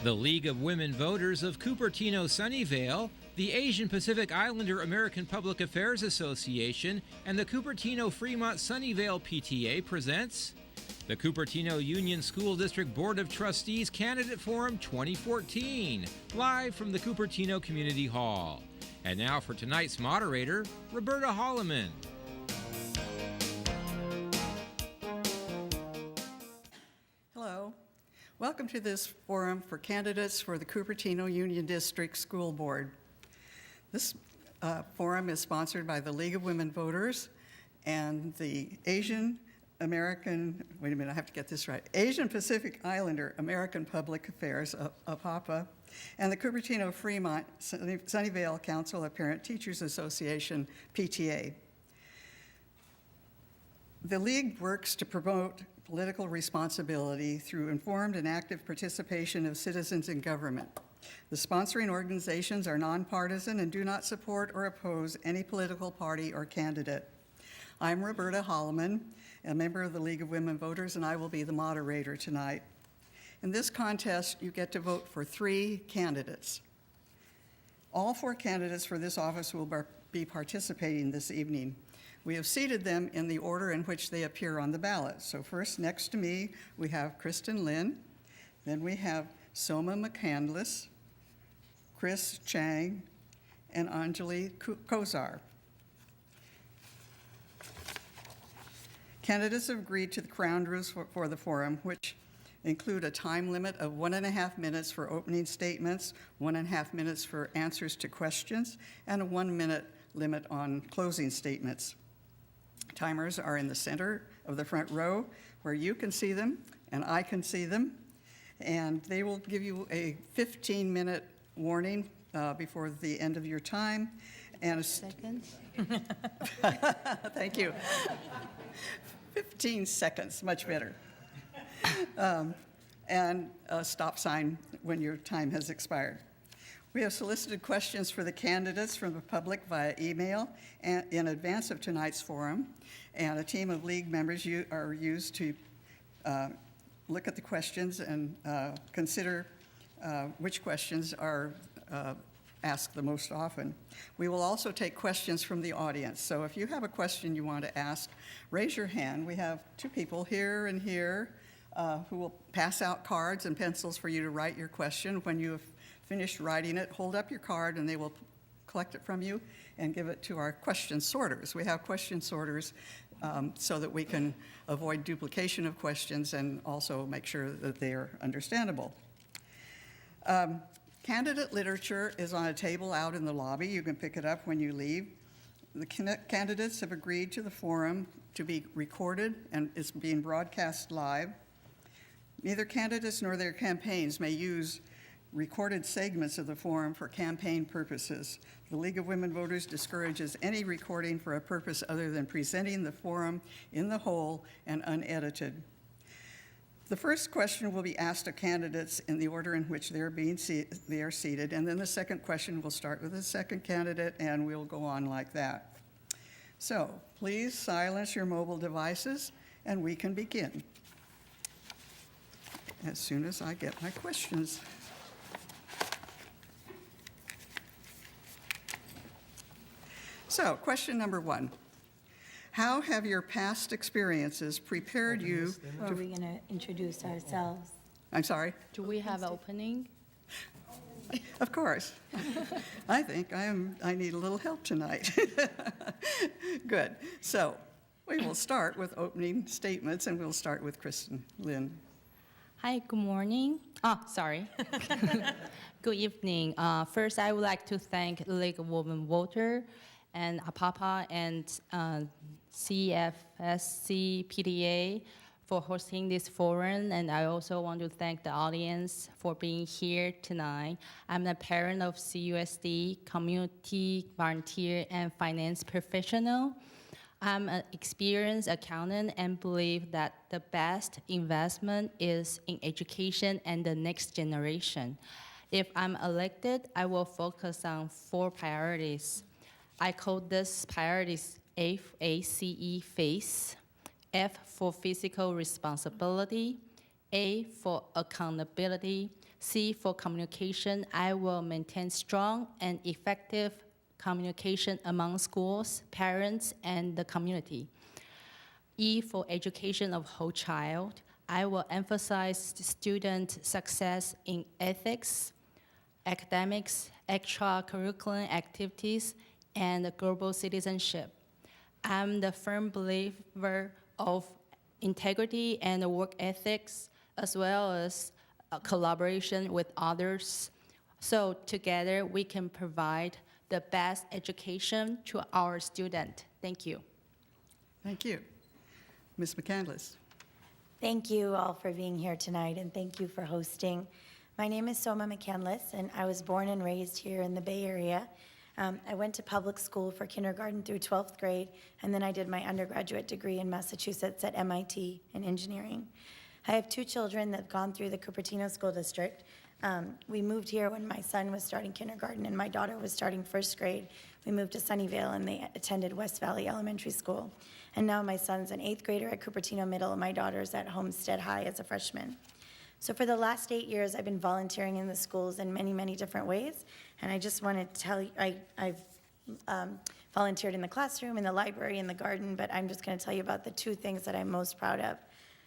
The League of Women Voters of Cupertino Sunnyvale, the Asian Pacific Islander American Public Affairs Association, and the Cupertino Fremont Sunnyvale PTA presents the Cupertino Union School District Board of Trustees Candidate Forum 2014, live from the Cupertino Community Hall. And now for tonight's moderator, Roberta Holloman. Hello. Welcome to this forum for candidates for the Cupertino Union District School Board. This forum is sponsored by the League of Women Voters and the Asian Pacific Islander American Public Affairs, APAPA, and the Cupertino Fremont Sunnyvale Council of Parent Teachers Association, PTA. The League works to promote political responsibility through informed and active participation of citizens in government. The sponsoring organizations are nonpartisan and do not support or oppose any political party or candidate. I'm Roberta Holloman, a member of the League of Women Voters, and I will be the moderator tonight. In this contest, you get to vote for 3 candidates. All 4 candidates for this office will be participating this evening. We have seated them in the order in which they appear on the ballot. So first, next to me, we have Kristen Lin. Then we have Soma McCandless, Chris Zhang, and Anjali Kausar. Candidates have agreed to the ground rules for the forum, which include a time limit of 1.5 minutes for opening statements, 1.5 minutes for answers to questions, and a 1-minute limit on closing statements. Timers are in the center of the front row where you can see them and I can see them, and they will give you a 15-minute warning before the end of your time. And Seconds? Thank you. 15 seconds, much better. And a stop sign when your time has expired. We have solicited questions for the candidates from the public via email and in advance of tonight's forum, and a team of League members are used to look at the questions and consider which questions are asked the most often. We will also take questions from the audience, so if you have a question you want to ask, raise your hand. We have 2 people here and here who will pass out cards and pencils for you to write your question. When you have finished writing it, hold up your card and they will collect it from you and give it to our question sorters. We have question sorters so that we can avoid duplication of questions and also make sure that they are understandable. Candidate literature is on a table out in the lobby. You can pick it up when you leave. The candidates have agreed to the forum to be recorded and is being broadcast live. Neither candidates nor their campaigns may use recorded segments of the forum for campaign purposes. The League of Women Voters discourages any recording for a purpose other than presenting the forum in the whole and unedited. The first question will be asked of candidates in the order in which they are seated, and then the second question will start with the second candidate, and we'll go on like that. So please silence your mobile devices, and we can begin as soon as I get my questions. So, question number 1. How have your past experiences prepared you Are we going to introduce ourselves? I'm sorry? Do we have an opening? Of course. I think I need a little help tonight. Good. So, we will start with opening statements, and we'll start with Kristen Lin. Hi, good morning. Sorry. Good evening. First, I would like to thank League of Women Voters and APAPA and CFSC PTA for hosting this forum, and I also want to thank the audience for being here tonight. I'm a parent of CUSD, community volunteer, and finance professional. I'm an experienced accountant and believe that the best investment is in education and the next generation. If I'm elected, I will focus on 4 priorities. I call this priorities FACE, FACE. F for physical responsibility, A for accountability, C for communication. I will maintain strong and effective communication among schools, parents, and the community. E for education of whole child. I will emphasize student success in ethics, academics, extracurricular activities, and global citizenship. I'm the firm believer of integrity and work ethics, as well as collaboration with others. So together we can provide the best education to our students. Thank you. Thank you. Ms. McCandless. Thank you all for being here tonight, and thank you for hosting. My name is Soma McCandless, and I was born and raised here in the Bay Area. I went to public school for kindergarten through 12th grade, and then I did my undergraduate degree in Massachusetts at MIT in engineering. I have two children that have gone through the Cupertino School District. We moved here when my son was starting kindergarten and my daughter was starting first grade. We moved to Sunnyvale and they attended West Valley Elementary School. And now my son's an 8th grader at Cupertino Middle and my daughter's at Homestead High as a freshman. So for the last 8 years, I've been volunteering in the schools in many, many different ways. And I just want to tell you, I've volunteered in the classroom, in the library, in the garden, but I'm just going to tell you about the two things that I'm most proud of.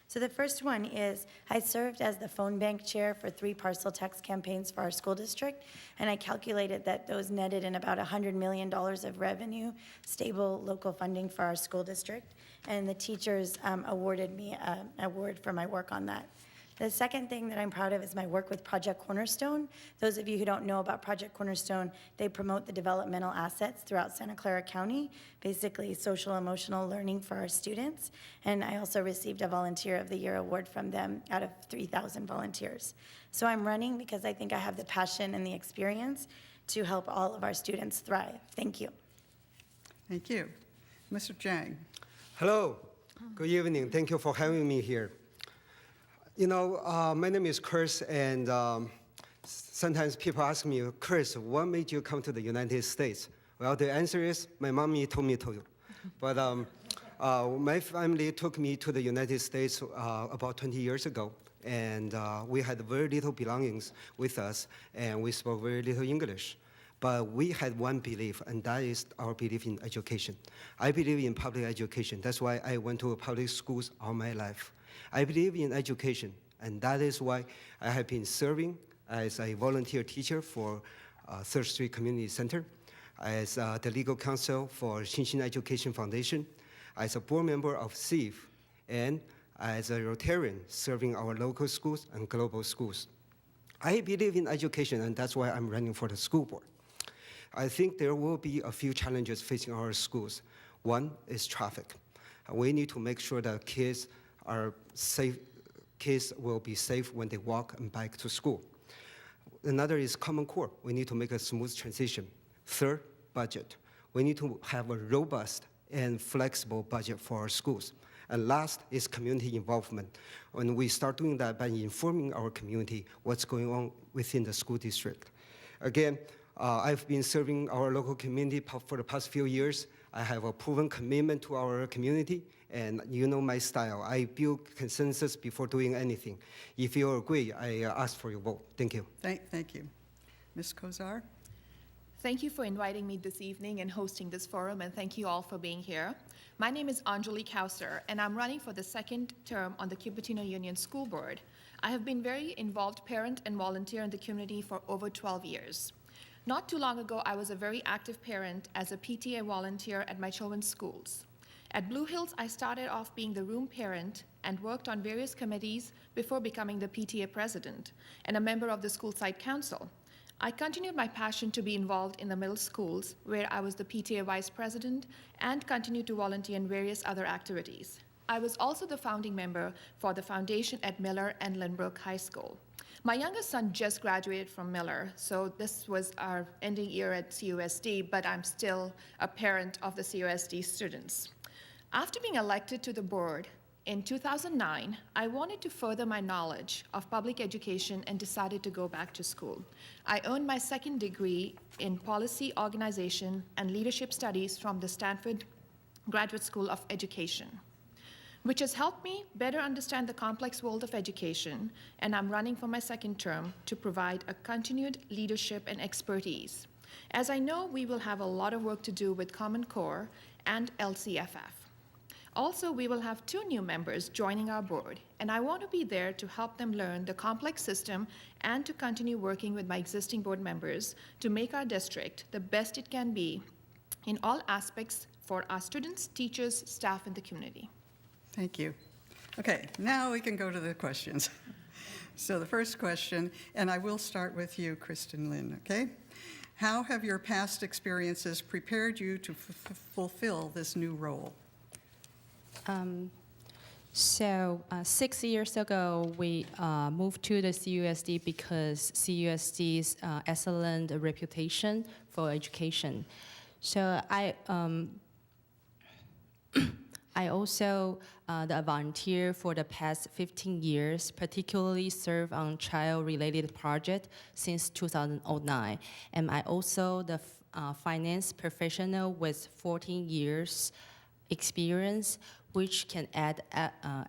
So the first one is I served as the phone bank chair for 3 parcel text campaigns for our school district, and I calculated that those netted in about $100 million of revenue, stable local funding for our school district, and the teachers awarded me an award for my work on that. The second thing that I'm proud of is my work with Project Cornerstone. Those of you who don't know about Project Cornerstone, they promote the developmental assets throughout Santa Clara County, basically social emotional learning for our students. And I also received a Volunteer of the Year award from them out of 3,000 volunteers. So I'm running because I think I have the passion and the experience to help all of our students thrive. Thank you. Thank you. Mr. Zhang. Hello, good evening. Thank you for having me here. You know, my name is Chris, and sometimes people ask me, Chris, what made you come to the United States? Well, the answer is my mommy told me to. But my family took me to the United States about 20 years ago, and we had very little belongings with us, and we spoke very little English. But we had one belief, and that is our belief in education. I believe in public education. That's why I went to public schools all my life. I believe in education, and that is why I have been serving as a volunteer teacher for 3rd Street Community Center, as the legal counsel for Xinxin Education Foundation, as a board member of CIF, and as a Rotarian serving our local schools and global schools. I believe in education, and that's why I'm running for the school board. I think there will be a few challenges facing our schools. One is traffic. We need to make sure that kids are safe. Kids will be safe when they walk and bike to school. Another is Common Core. We need to make a smooth transition. Third, budget. We need to have a robust and flexible budget for our schools. And last is community involvement. When we start doing that by informing our community what's going on within the school district. Again, I've been serving our local community for the past few years. I have a proven commitment to our community, and you know my style. I build consensus before doing anything. If you agree, I ask for your vote. Thank you. Thank you. Ms. Kausar? Thank you for inviting me this evening and hosting this forum, and thank you all for being here. My name is Anjali Kausar, and I'm running for the 2nd term on the Cupertino Union School Board. I have been very involved parent and volunteer in the community for over 12 years. Not too long ago, I was a very active parent as a PTA volunteer at my children's schools. At Blue Hills, I started off being the room parent and worked on various committees before becoming the PTA president and a member of the school site council. I continued my passion to be involved in the middle schools, where I was the PTA vice president and continued to volunteer in various other activities. I was also the founding member for the foundation at Miller and Lynbrook High School. My youngest son just graduated from Miller, so this was our ending year at CUSD, but I'm still a parent of the CUSD students. After being elected to the board in 2009, I wanted to further my knowledge of public education and decided to go back to school. I earned my 2nd degree in policy, organization, and leadership studies from the Stanford Graduate School of Education. which has helped me better understand the complex world of education, and I'm running for my second term to provide a continued leadership and expertise, as I know we will have a lot of work to do with Common Core and LCFF. Also, we will have 2 new members joining our board, and I want to be there to help them learn the complex system and to continue working with my existing board members to make our district the best it can be in all aspects for our students, teachers, staff, and the community. Thank you. Okay, now we can go to the questions. So the first question, and I will start with you, Kristen Lynn, okay? How have your past experiences prepared you to fulfill this new role? 6 years ago, we moved to the CUSD because CUSD's excellent reputation for education. So I also the volunteer for the past 15 years, particularly serve on child-related project since 2009. And I also the finance professional with 14 years experience, which can add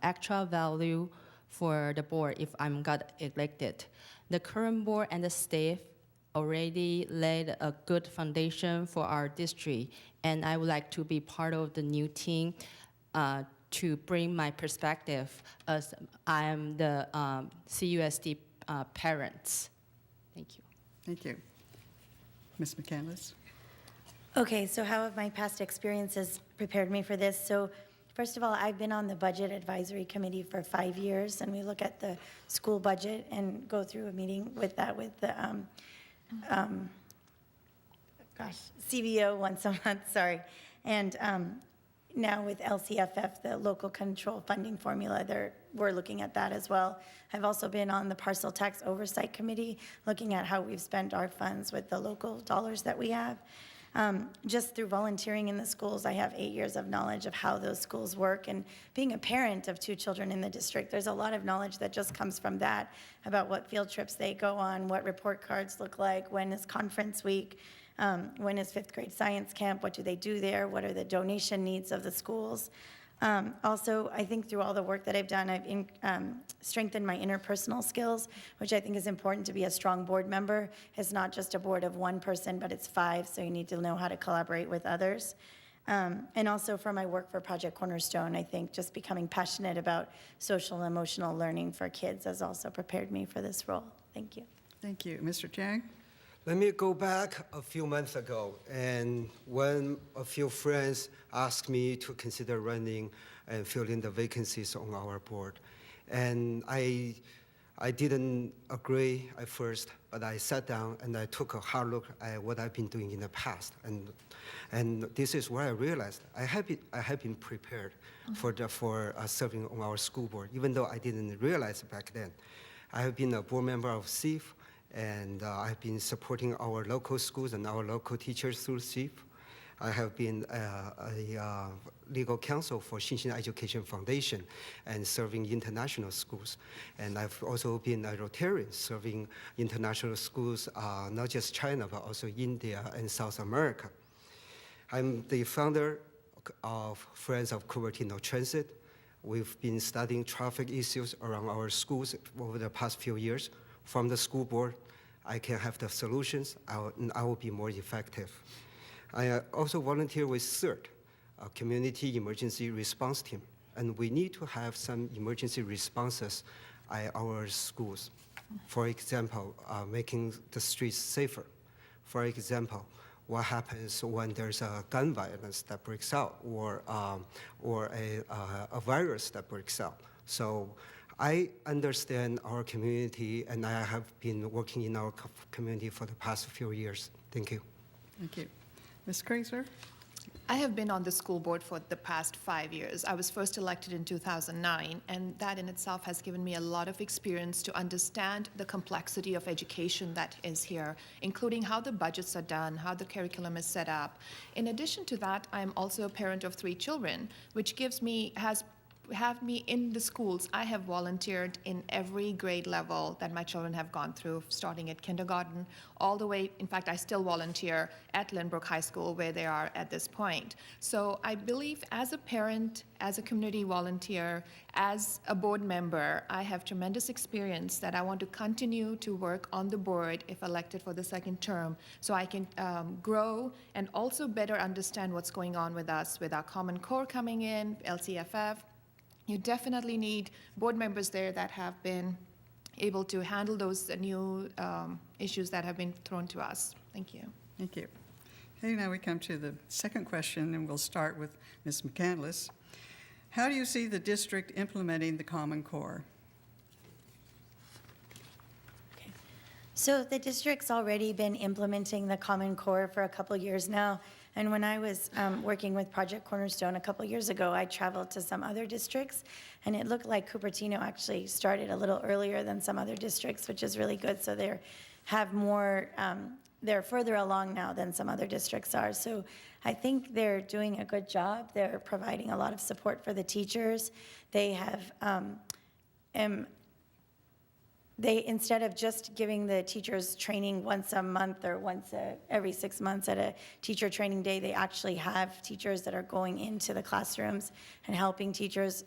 extra value for the board if I'm got elected. The current board and the staff already laid a good foundation for our district, and I would like to be part of the new team to bring my perspective as I am the CUSD parents. Thank you. Thank you. Ms. McCandless? Okay, so how have my past experiences prepared me for this? So first of all, I've been on the Budget Advisory Committee for 5 years, and we look at the school budget and go through a meeting with that with the CBO once a month, sorry. And now with LCFF, the local control funding formula, we're looking at that as well. I've also been on the Parcel Tax Oversight Committee, looking at how we've spent our funds with the local dollars that we have. Just through volunteering in the schools, I have 8 years of knowledge of how those schools work. And being a parent of 2 children in the district, there's a lot of knowledge that just comes from that, about what field trips they go on, what report cards look like, when is conference week, when is 5th grade science camp, what do they do there, what are the donation needs of the schools. Also, I think through all the work that I've done, I've strengthened my interpersonal skills, which I think is important to be a strong board member. It's not just a board of 1 person, but it's 5, so you need to know how to collaborate with others. And also for my work for Project Cornerstone, I think just becoming passionate about social and emotional learning for kids has also prepared me for this role. Thank you. Thank you. Mr. Zhang? Let me go back a few months ago, and when a few friends asked me to consider running and filling the vacancies on our board. And I didn't agree at first, but I sat down and I took a hard look at what I've been doing in the past. And this is where I realized I have been prepared for serving on our school board, even though I didn't realize back then. I have been a board member of CIF, and I've been supporting our local schools and our local teachers through CIF. I have been a legal counsel for Xinxin Education Foundation and serving international schools. And I've also been a Rotarian serving international schools, not just China, but also India and South America. I'm the founder of Friends of Cupertino Transit. We've been studying traffic issues around our schools over the past few years. From the school board, I can have the solutions, and I will be more effective. I also volunteer with CERT, a community emergency response team, and we need to have some emergency responses at our schools. For example, making the streets safer. For example, what happens when there's a gun violence that breaks out, or a virus that breaks out. So I understand our community, and I have been working in our community for the past few years. Thank you. Thank you. Ms. Kausar? I have been on the school board for the past 5 years. I was first elected in 2009, and that in itself has given me a lot of experience to understand the complexity of education that is here, including how the budgets are done, how the curriculum is set up. In addition to that, I'm also a parent of 3 children, which has have me in the schools. I have volunteered in every grade level that my children have gone through, starting at kindergarten all the way. In fact, I still volunteer at Lynbrook High School where they are at this point. So I believe as a parent, as a community volunteer, as a board member, I have tremendous experience that I want to continue to work on the board if elected for the second term, so I can grow and also better understand what's going on with us, with our Common Core coming in, LCFF. You definitely need board members there that have been able to handle those new issues that have been thrown to us. Thank you. Thank you. Okay, now we come to the second question, and we'll start with Ms. McCandless. How do you see the district implementing the Common Core? So the district's already been implementing the Common Core for a couple years now. And when I was working with Project Cornerstone a couple years ago, I traveled to some other districts, and it looked like Cupertino actually started a little earlier than some other districts, which is really good. So they're further along now than some other districts are. So I think they're doing a good job. They're providing a lot of support for the teachers. They have instead of just giving the teachers training once a month or every 6 months at a teacher training day, they actually have teachers that are going into the classrooms and helping teachers,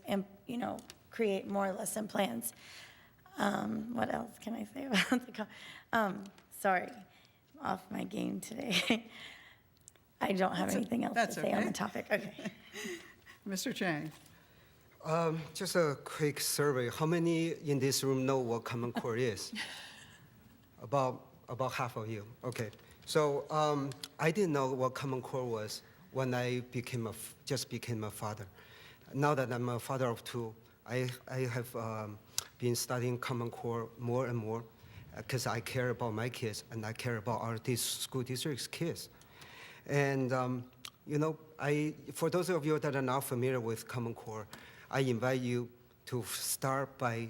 create more lesson plans. What else can I say about the? Sorry, I'm off my game today. I don't have anything else to say on the topic. Okay. Mr. Zhang. Just a quick survey. How many in this room know what Common Core is? About half of you. Okay. So I didn't know what Common Core was when I just became a father. Now that I'm a father of two, I have been studying Common Core more and more because I care about my kids and I care about our school district's kids. And for those of you that are not familiar with Common Core, I invite you to start by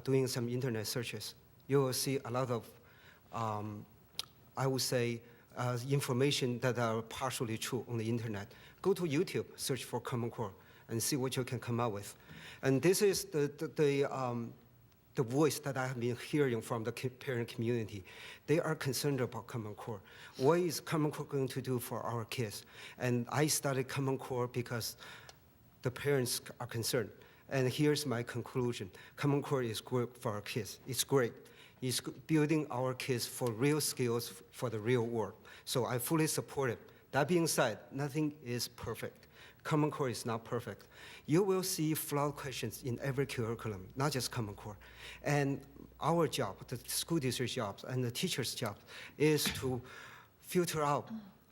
doing some internet searches. You will see a lot of, I would say, information that are partially true on the internet. Go to YouTube, search for Common Core, and see what you can come up with. And this is the voice that I have been hearing from the parent community. They are concerned about Common Core. What is Common Core going to do for our kids? And I started Common Core because the parents are concerned. And here's my conclusion. Common Core is great for our kids. It's great. It's building our kids for real skills for the real world. So I fully support it. That being said, nothing is perfect. Common Core is not perfect. You will see flawed questions in every curriculum, not just Common Core. And our job, the school district jobs and the teacher's job, is to filter out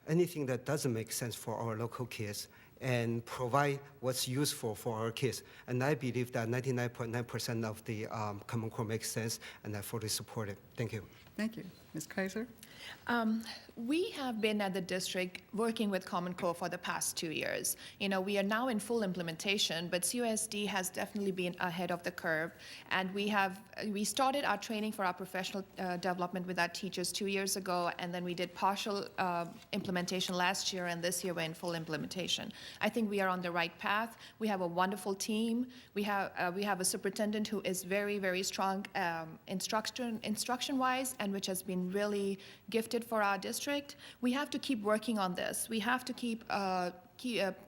anything that doesn't make sense for our local kids and provide what's useful for our kids. And I believe that 99.9% of the Common Core makes sense, and I fully support it. Thank you. Thank you. Ms. Kausar? We have been at the district working with Common Core for the past 2 years. We are now in full implementation, but CUSD has definitely been ahead of the curve. And we started our training for our professional development with our teachers 2 years ago, and then we did partial implementation last year, and this year we're in full implementation. I think we are on the right path. We have a wonderful team. We have a superintendent who is very, very strong instruction-wise, and which has been really gifted for our district. We have to keep working on this. We have to keep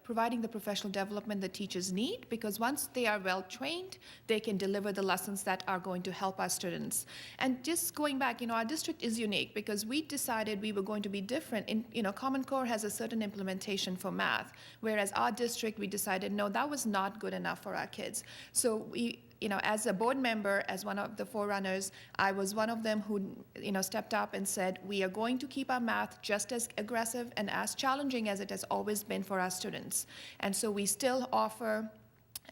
providing the professional development that teachers need, because once they are well trained, they can deliver the lessons that are going to help our students. And just going back, our district is unique because we decided we were going to be different. Common Core has a certain implementation for math, whereas our district, we decided, no, that was not good enough for our kids. So we, as a board member, as one of the forerunners, I was one of them who, stepped up and said, we are going to keep our math just as aggressive and as challenging as it has always been for our students. And so we still offer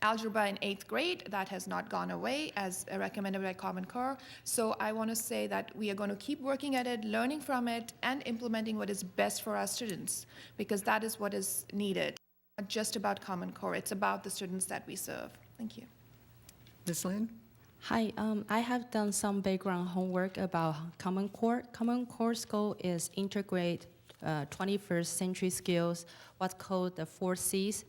algebra in 8th grade. That has not gone away as recommended by Common Core. So I want to say that we are going to keep working at it, learning from it, and implementing what is best for our students, because that is what is needed. Not just about Common Core, it's about the students that we serve. Thank you. Ms. Lin? Hi, I have done some background homework about Common Core. Common Core's goal is integrate 21st century skills, what's called the 4 Cs: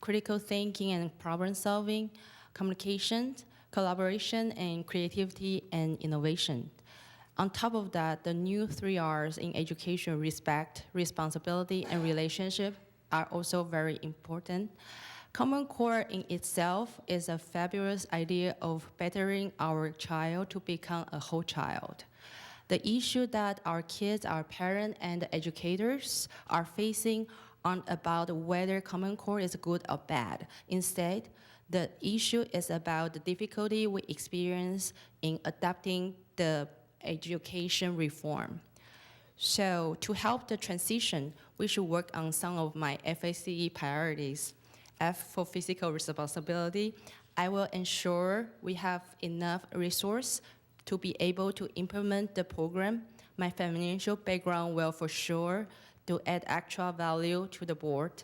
critical thinking and problem solving, communication, collaboration, and creativity and innovation. On top of that, the new 3 R's in education, respect, responsibility, and relationship, are also very important. Common Core in itself is a fabulous idea of bettering our child to become a whole child. The issue that our kids, our parents, and educators are facing aren't about whether Common Core is good or bad. Instead, the issue is about the difficulty we experience in adapting the education reform. So to help the transition, we should work on some of my FACE priorities. F for physical responsibility. I will ensure we have enough resource to be able to implement the program. My financial background will for sure to add actual value to the board.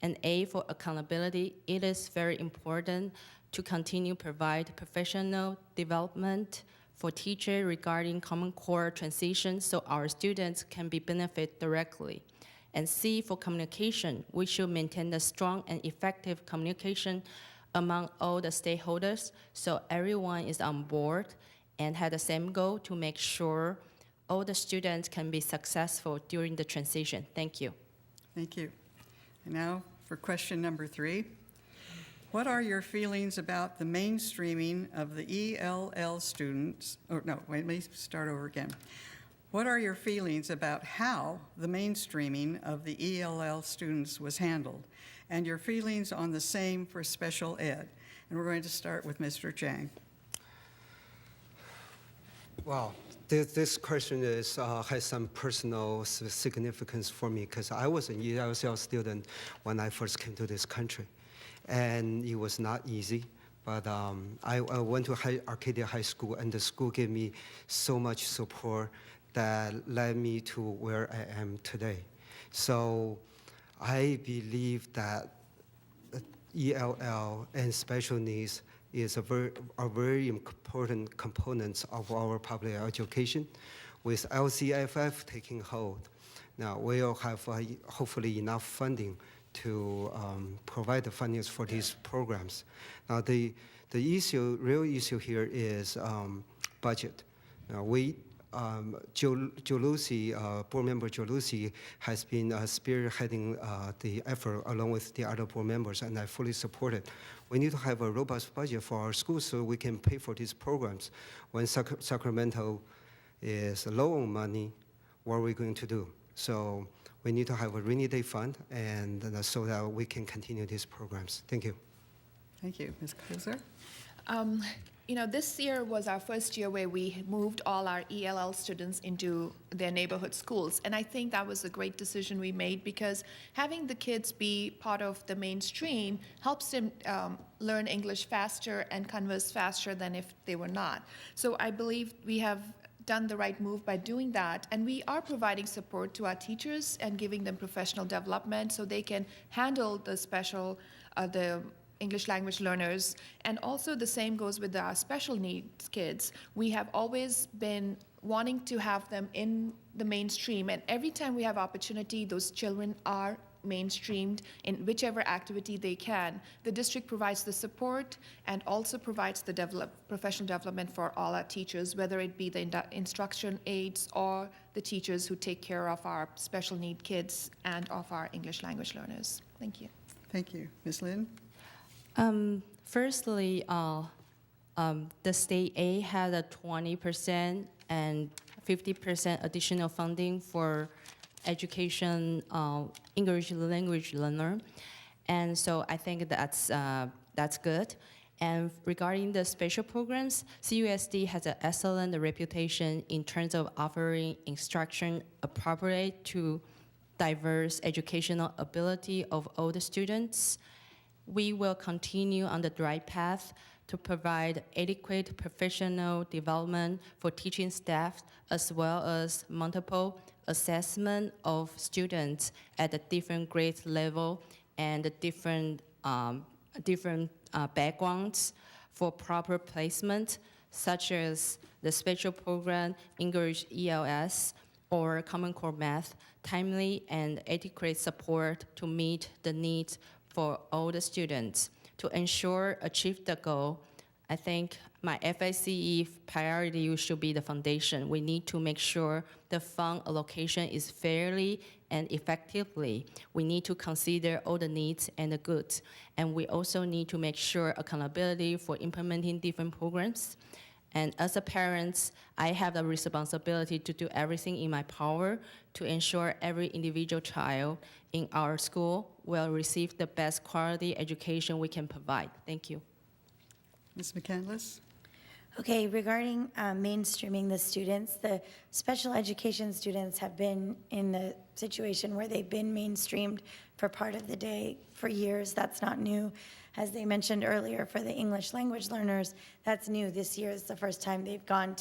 And A for accountability. It is very important to continue provide professional development for teachers regarding Common Core transition so our students can be benefit directly. And C for communication. We should maintain the strong and effective communication among all the stakeholders so everyone is on board and had the same goal to make sure all the students can be successful during the transition. Thank you. Thank you. And now for question number 3. What are your feelings about the mainstreaming of the ELL students? Oh, no, wait, let me start over again. What are your feelings about how the mainstreaming of the ELL students was handled, and your feelings on the same for special ed? And we're going to start with Mr. Zhang. Wow, this question has some personal significance for me because I was an ELL student when I first came to this country, and it was not easy. But I went to Arcadia High School, and the school gave me so much support that led me to where I am today. So I believe that ELL and special needs is a very important components of our public education. With LCFF taking hold, now we'll have hopefully enough funding to provide the fundings for these programs. Now the real issue here is budget. Now Joe Lucy, board member Joe Lucy, has been spearheading the effort along with the other board members, and I fully support it. We need to have a robust budget for our schools so we can pay for these programs. When Sacramento is low on money, what are we going to do? So we need to have a rainy day fund, and so that we can continue these programs. Thank you. Thank you. Ms. Kausar? You know, this year was our first year where we moved all our ELL students into their neighborhood schools. And I think that was a great decision we made because having the kids be part of the mainstream helps them learn English faster and converse faster than if they were not. So I believe we have done the right move by doing that. And we are providing support to our teachers and giving them professional development so they can handle the the English language learners. And also the same goes with our special needs kids. We have always been wanting to have them in the mainstream. And every time we have opportunity, those children are mainstreamed in whichever activity they can. The district provides the support and also provides the professional development for all our teachers, whether it be the instruction aides or the teachers who take care of our special need kids and of our English language learners. Thank you. Thank you. Ms. Lin? Firstly, the state aid had a 20% and 50% additional funding for education English language learner, and so I think that's good. And regarding the special programs, CUSD has an excellent reputation in terms of offering instruction appropriate to diverse educational ability of all the students. We will continue on the right path to provide adequate professional development for teaching staff as well as multiple assessment of students at the different grade level and the different backgrounds for proper placement, such as the special program, English ELS, or Common Core Math, timely and adequate support to meet the needs for all the students. To ensure achieve the goal, I think my FICE priority should be the foundation. We need to make sure the fund allocation is fairly and effectively. We need to consider all the needs and the goods. And we also need to make sure accountability for implementing different programs. And as a parent, I have the responsibility to do everything in my power to ensure every individual child in our school will receive the best quality education we can provide. Thank you. Ms. McCandless? Okay, regarding mainstreaming the students, the special education students have been in the situation where they've been mainstreamed for part of the day for years. That's not new. As they mentioned earlier, for the English language learners, that's new. This year is the first time they've gone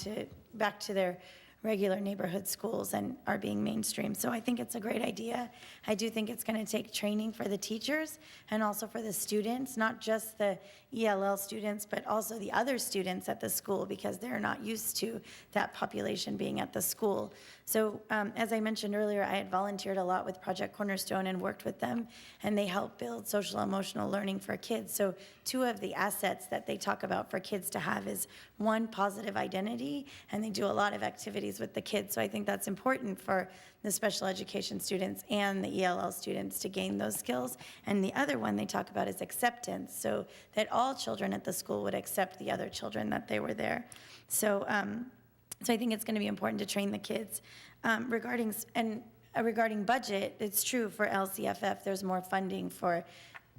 back to their regular neighborhood schools and are being mainstreamed. So I think it's a great idea. I do think it's going to take training for the teachers and also for the students, not just the ELL students, but also the other students at the school, because they're not used to that population being at the school. So as I mentioned earlier, I had volunteered a lot with Project Cornerstone and worked with them, and they help build social emotional learning for kids. So two of the assets that they talk about for kids to have is one, positive identity, and they do a lot of activities with the kids. So I think that's important for the special education students and the ELL students to gain those skills. And the other one they talk about is acceptance, so that all children at the school would accept the other children that they were there. So I think it's going to be important to train the kids. Regarding budget, it's true for LCFF, there's more funding for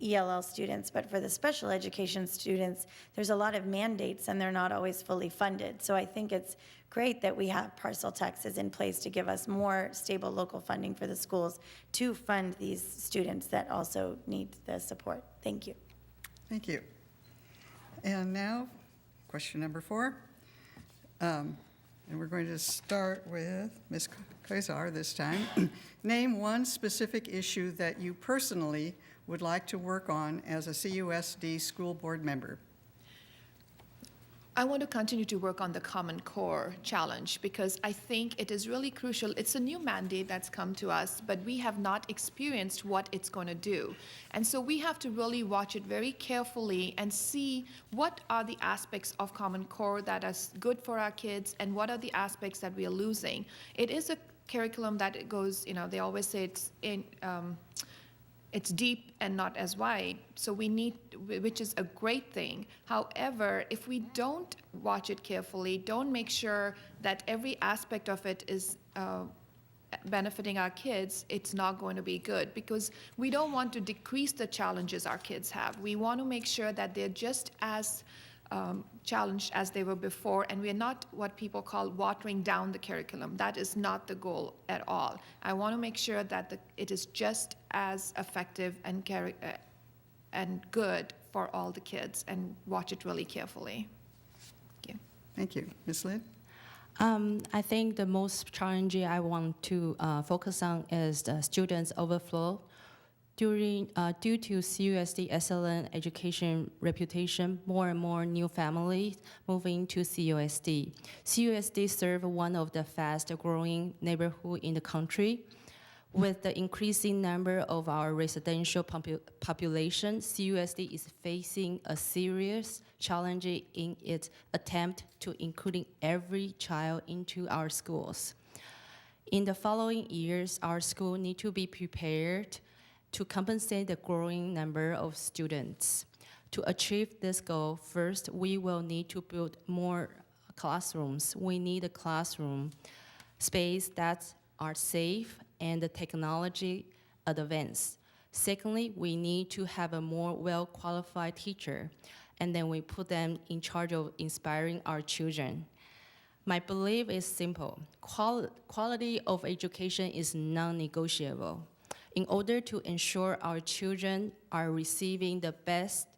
ELL students, but for the special education students, there's a lot of mandates and they're not always fully funded. So I think it's great that we have parcel taxes in place to give us more stable local funding for the schools to fund these students that also need the support. Thank you. Thank you. And now, question number 4. And we're going to start with Ms. Kausar this time. Name one specific issue that you personally would like to work on as a CUSD school board member. I want to continue to work on the Common Core challenge because I think it is really crucial. It's a new mandate that's come to us, but we have not experienced what it's going to do. And so we have to really watch it very carefully and see what are the aspects of Common Core that are good for our kids and what are the aspects that we are losing. It is a curriculum that it goes, they always say it's deep and not as wide, so we need, which is a great thing. However, if we don't watch it carefully, don't make sure that every aspect of it is benefiting our kids, it's not going to be good, because we don't want to decrease the challenges our kids have. We want to make sure that they're just as challenged as they were before, and we're not what people call watering down the curriculum. That is not the goal at all. I want to make sure that it is just as effective and good for all the kids, and watch it really carefully. Thank you. Thank you. Ms. Lin? I think the most challenging I want to focus on is the students' overflow. Due to CUSD excellent education reputation, more and more new families moving to CUSD. CUSD serve one of the fast-growing neighborhoods in the country. With the increasing number of our residential population, CUSD is facing a serious challenge in its attempt to including every child into our schools. In the following years, our school need to be prepared to compensate the growing number of students. To achieve this goal, first, we will need to build more classrooms. We need a classroom space that are safe and the technology advanced. Secondly, we need to have a more well-qualified teacher, and then we put them in charge of inspiring our children. My belief is simple. Quality of education is non-negotiable. In order to ensure our children are receiving the best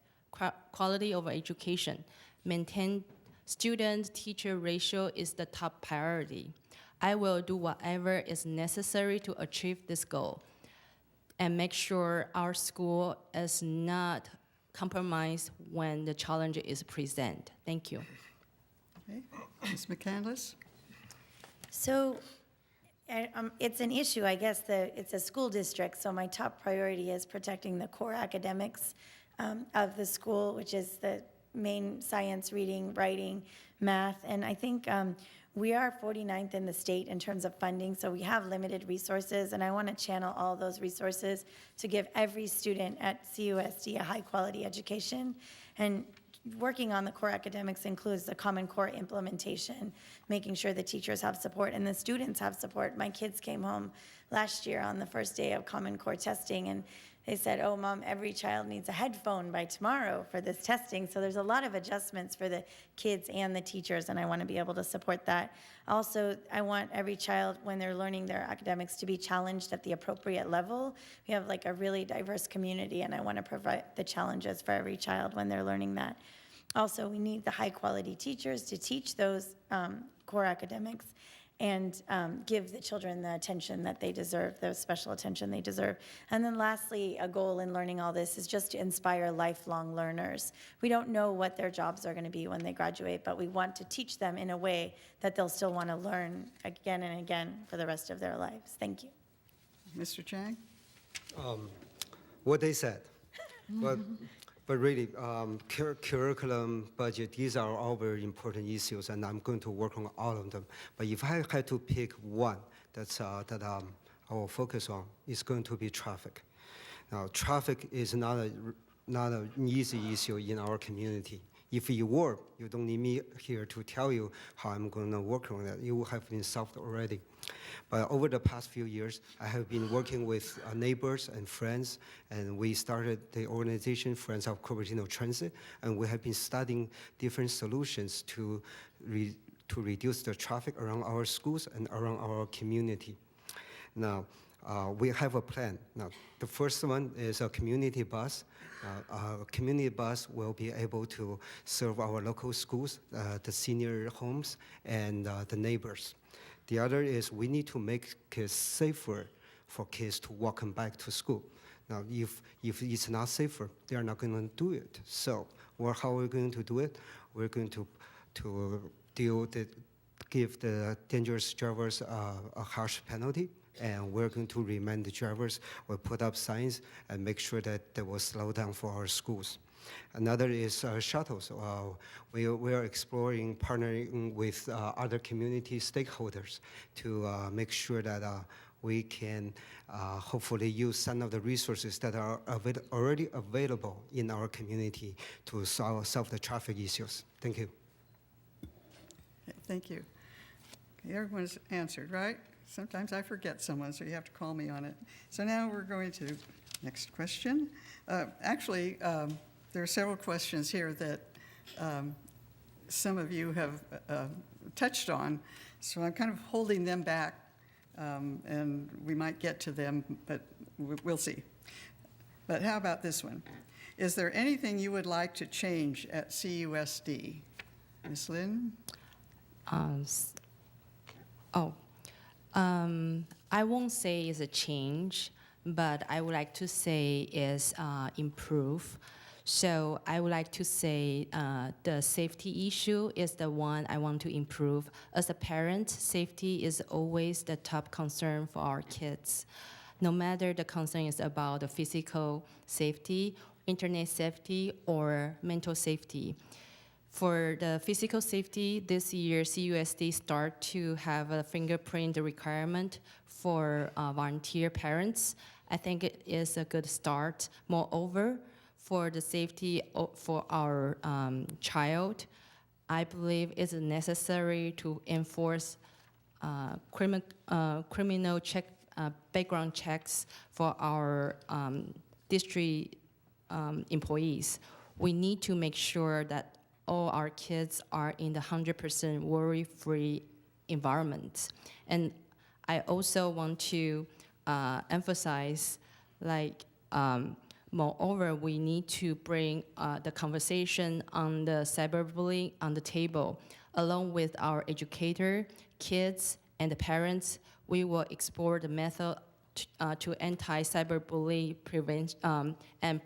quality of education, maintain student-teacher ratio is the top priority. I will do whatever is necessary to achieve this goal and make sure our school is not compromised when the challenge is present. Thank you. Okay. Ms. McCandless? So It's an issue, I guess. It's a school district, so my top priority is protecting the core academics of the school, which is the main science, reading, writing, math. And I think we are 49th in the state in terms of funding, so we have limited resources, and I want to channel all those resources to give every student at CUSD a high-quality education. And working on the core academics includes the Common Core implementation, making sure the teachers have support and the students have support. My kids came home last year on the first day of Common Core testing, and they said, "Oh, Mom, every child needs a headphone by tomorrow for this testing." So there's a lot of adjustments for the kids and the teachers, and I want to be able to support that. Also, I want every child, when they're learning their academics, to be challenged at the appropriate level. We have like a really diverse community, and I want to provide the challenges for every child when they're learning that. Also, we need the high-quality teachers to teach those core academics and give the children the attention that they deserve, the special attention they deserve. And then lastly, a goal in learning all this is just to inspire lifelong learners. We don't know what their jobs are going to be when they graduate, but we want to teach them in a way that they'll still want to learn again and again for the rest of their lives. Thank you. Mr. Zhang? What they said. But really, curriculum, budget, these are all very important issues, and I'm going to work on all of them. But if I had to pick one that I will focus on, it's going to be traffic. Now, traffic is not an easy issue in our community. If it were, you don't need me here to tell you how I'm going to work on that. It would have been solved already. But over the past few years, I have been working with neighbors and friends, and we started the organization Friends of Cupertino Transit, and we have been studying different solutions to reduce the traffic around our schools and around our community. Now, we have a plan. Now, the first one is a community bus. A community bus will be able to serve our local schools, the senior homes, and the neighbors. The other is we need to make it safer for kids to walk back to school. Now, if it's not safer, they're not going to do it. So, how are we going to do it? We're going to give the dangerous drivers a harsh penalty, and we're going to remind the drivers. We'll put up signs and make sure that they will slow down for our schools. Another is shuttles. We are exploring partnering with other community stakeholders to make sure that we can hopefully use some of the resources that are already available in our community to solve the traffic issues. Thank you. Thank you. Okay, everyone's answered, right? Sometimes I forget someone, so you have to call me on it. So now we're going to next question. Actually, there are several questions here that some of you have touched on, so I'm kind of holding them back, and we might get to them, but we'll see. But how about this one? Is there anything you would like to change at CUSD? Ms. Lin? I won't say it's a change, but I would like to say is improve. So I would like to say the safety issue is the one I want to improve. As a parent, safety is always the top concern for our kids. No matter the concern is about the physical safety, internet safety, or mental safety. For the physical safety, this year CUSD start to have a fingerprint requirement for volunteer parents. I think it is a good start. Moreover, for the safety for our child, I believe it's necessary to enforce criminal background checks for our district employees. We need to make sure that all our kids are in the 100% worry-free environment. And I also want to emphasize, moreover, we need to bring the conversation on the cyberbullying on the table. Along with our educator, kids, and the parents, we will explore the method to anti-cyberbullying and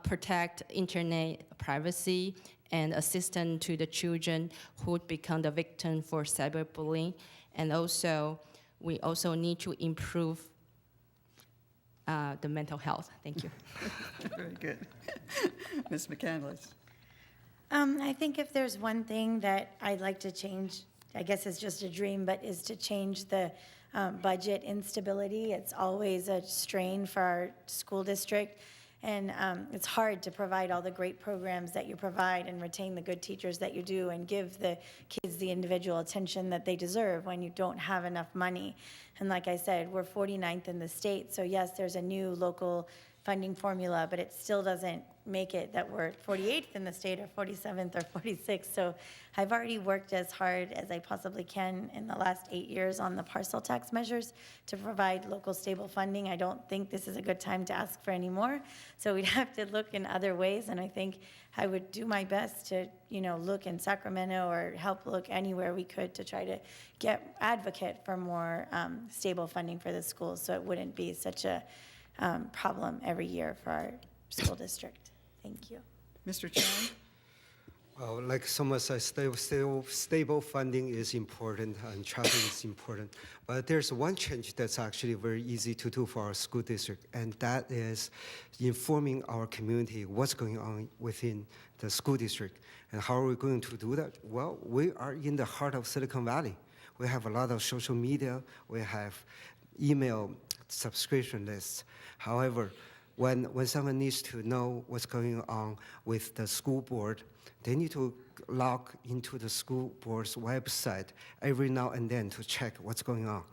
protect internet privacy and assistance to the children who become the victim for cyberbullying. And also, we also need to improve the mental health. Thank you. Very good. Ms. McCandless. I think if there's one thing that I'd like to change, I guess it's just a dream, but is to change the budget instability. It's always a strain for our school district. And it's hard to provide all the great programs that you provide and retain the good teachers that you do and give the kids the individual attention that they deserve when you don't have enough money. And like I said, we're 49th in the state, so yes, there's a new local funding formula, but it still doesn't make it that we're 48th in the state or 47th or 46th. So I've already worked as hard as I possibly can in the last 8 years on the parcel tax measures to provide local stable funding. I don't think this is a good time to ask for any more. So we'd have to look in other ways, and I think I would do my best to, look in Sacramento or help look anywhere we could to try to advocate for more stable funding for the schools, so it wouldn't be such a problem every year for our school district. Thank you. Mr. Zhang? Well, like Soma said, stable funding is important and traffic is important. But there's one change that's actually very easy to do for our school district, and that is informing our community what's going on within the school district. And how are we going to do that? Well, we are in the heart of Silicon Valley. We have a lot of social media. We have email subscription lists. However, when someone needs to know what's going on with the school board, they need to log into the school board's website every now and then to check what's going on.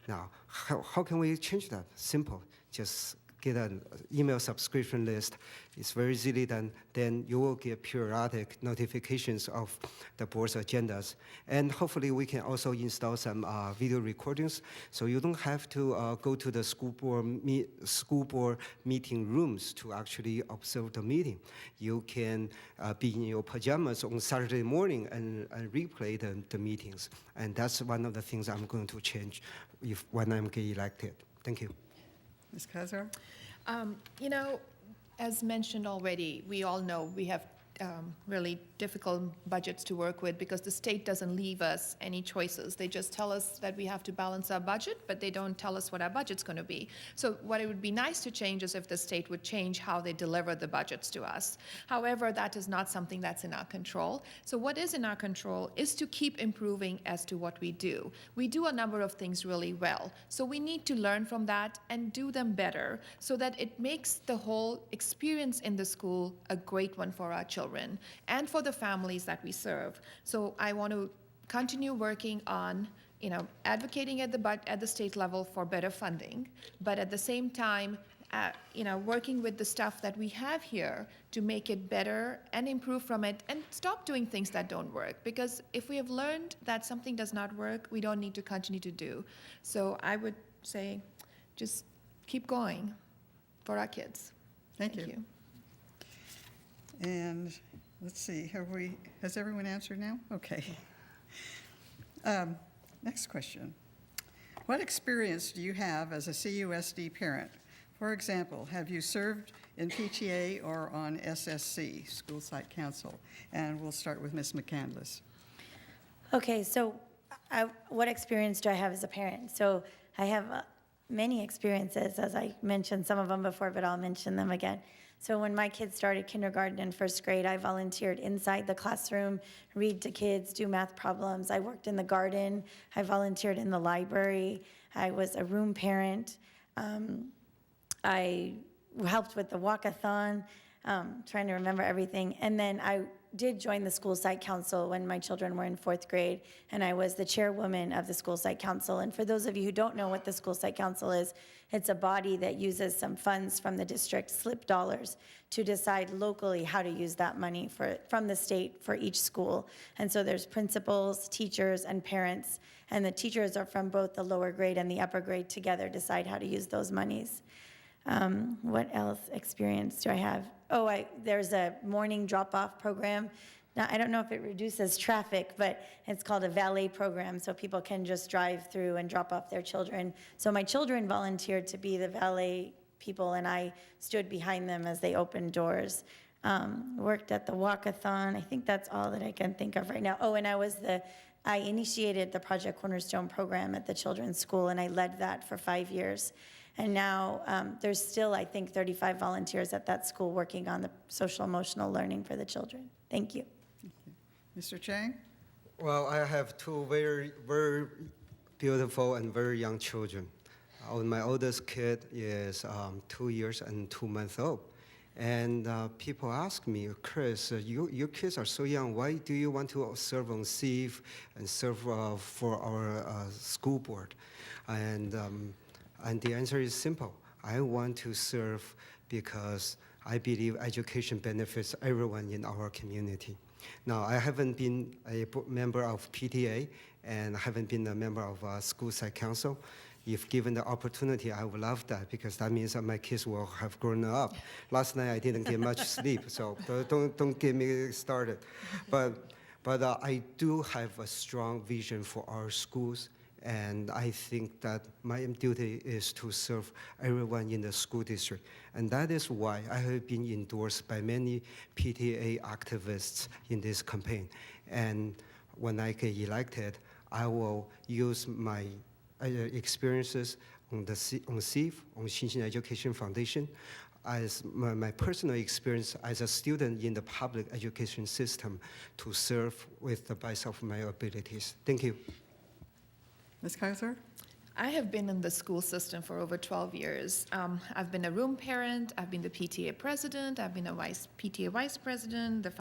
Now, how can we change that? Simple, just get an email subscription list. It's very easily done. Then you will get periodic notifications of the board's agendas. And hopefully we can also install some video recordings, so you don't have to go to the school board meeting rooms to actually observe the meeting. You can be in your pajamas on Saturday morning and replay the meetings. And that's one of the things I'm going to change when I'm get elected. Thank you. Ms. Kausar? As mentioned already, we all know we have really difficult budgets to work with because the state doesn't leave us any choices. They just tell us that we have to balance our budget, but they don't tell us what our budget's going to be. So what it would be nice to change is if the state would change how they deliver the budgets to us. However, that is not something that's in our control. So what is in our control is to keep improving as to what we do. We do a number of things really well. So we need to learn from that and do them better so that it makes the whole experience in the school a great one for our children and for the families that we serve. So I want to continue working on, advocating at the state level for better funding, but at the same time, working with the stuff that we have here to make it better and improve from it and stop doing things that don't work. Because if we have learned that something does not work, we don't need to continue to do. So I would say, just keep going for our kids. Thank you. And let's see, has everyone answered now? Okay. Next question. What experience do you have as a CUSD parent? For example, have you served in PTA or on SSC, School Site Council? And we'll start with Ms. McCandless. Okay, so what experience do I have as a parent? So I have many experiences, as I mentioned some of them before, but I'll mention them again. So when my kids started kindergarten and first grade, I volunteered inside the classroom, read to kids, do math problems. I worked in the garden. I volunteered in the library. I was a room parent. I helped with the walkathon, trying to remember everything. And then I did join the school site council when my children were in 4th grade, and I was the chairwoman of the school site council. And for those of you who don't know what the school site council is, it's a body that uses some funds from the district, slip dollars, to decide locally how to use that money from the state for each school. And so there's principals, teachers, and parents, and the teachers are from both the lower grade and the upper grade together decide how to use those monies. What else experience do I have? There's a morning drop-off program. Now, I don't know if it reduces traffic, but it's called a valet program, so people can just drive through and drop off their children. So my children volunteered to be the valet people, and I stood behind them as they opened doors. Worked at the walkathon. I think that's all that I can think of right now. Oh, and I was the I initiated the Project Cornerstone program at the children's school, and I led that for 5 years. And now there's still, I think, 35 volunteers at that school working on the social emotional learning for the children. Thank you. Mr. Chang? Well, I have two very, very beautiful and very young children. My oldest kid is 2 years and 2 months old. And people ask me, Chris, your kids are so young. Why do you want to serve on CEIF and serve for our school board? And the answer is simple. I want to serve because I believe education benefits everyone in our community. Now, I haven't been a member of PTA and haven't been a member of school site council. If given the opportunity, I would love that because that means that my kids will have grown up. Last night I didn't get much sleep, so don't get me started. But I do have a strong vision for our schools, and I think that my duty is to serve everyone in the school district. And that is why I have been endorsed by many PTA activists in this campaign. And when I get elected, I will use my experiences on CEIF, on Xinxin Education Foundation, as my personal experience as a student in the public education system to serve with the best of my abilities. Thank you. Ms. Kausar? I have been in the school system for over 12 years. I've been a room parent, I've been the PTA president, I've been a PTA vice president, the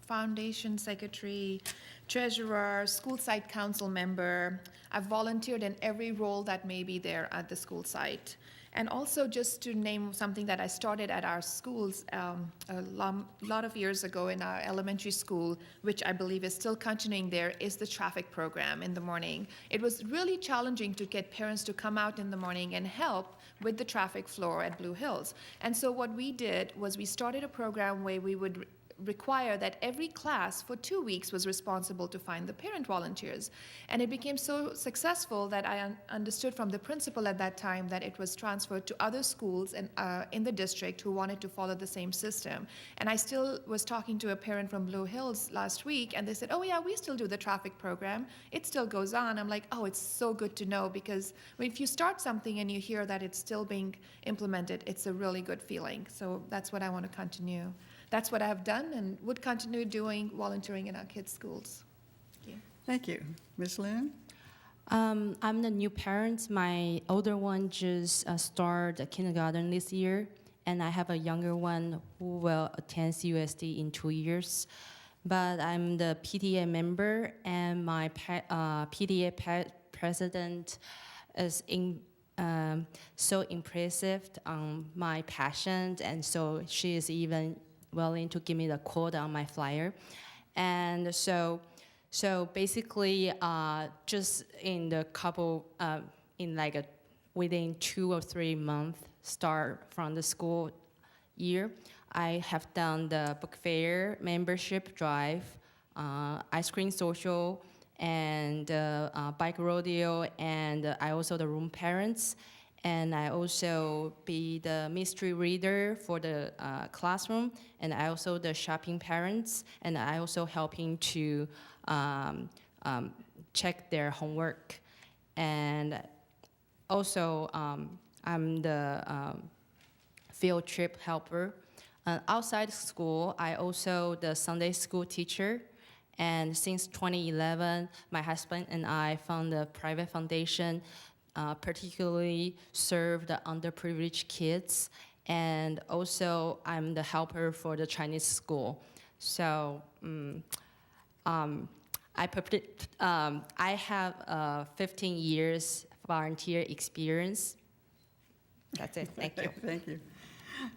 foundation secretary, treasurer, school site council member. I've volunteered in every role that may be there at the school site. And also, just to name something that I started at our schools a lot of years ago in our elementary school, which I believe is still continuing there, is the traffic program in the morning. It was really challenging to get parents to come out in the morning and help with the traffic floor at Blue Hills. And so what we did was we started a program where we would require that every class for 2 weeks was responsible to find the parent volunteers. And it became so successful that I understood from the principal at that time that it was transferred to other schools in the district who wanted to follow the same system. And I still was talking to a parent from Blue Hills last week, and they said, oh yeah, we still do the traffic program. It still goes on. I'm like, oh, it's so good to know, because if you start something and you hear that it's still being implemented, it's a really good feeling. So that's what I want to continue. That's what I have done and would continue doing, volunteering in our kids' schools. Thank you. Thank you. Ms. Lin? I'm the new parent. My older one just started kindergarten this year, and I have a younger one who will attend CUSD in 2 years. But I'm the PTA member, and my PTA president is so impressive on my passion, and so she is even willing to give me the quote on my flyer. And so basically, just in the couple, within 2 or 3 months start from the school year, I have done the book fair, membership drive, ice cream social, and bike rodeo, and I also the room parents. And I also be the mystery reader for the classroom, and I also the shopping parents, and I also helping to check their homework. And also, I'm the field trip helper. Outside school, I also the Sunday school teacher. And since 2011, my husband and I found a private foundation particularly serve the underprivileged kids, and also I'm the helper for the Chinese school. So I have 15 years volunteer experience. That's it. Thank you. Thank you.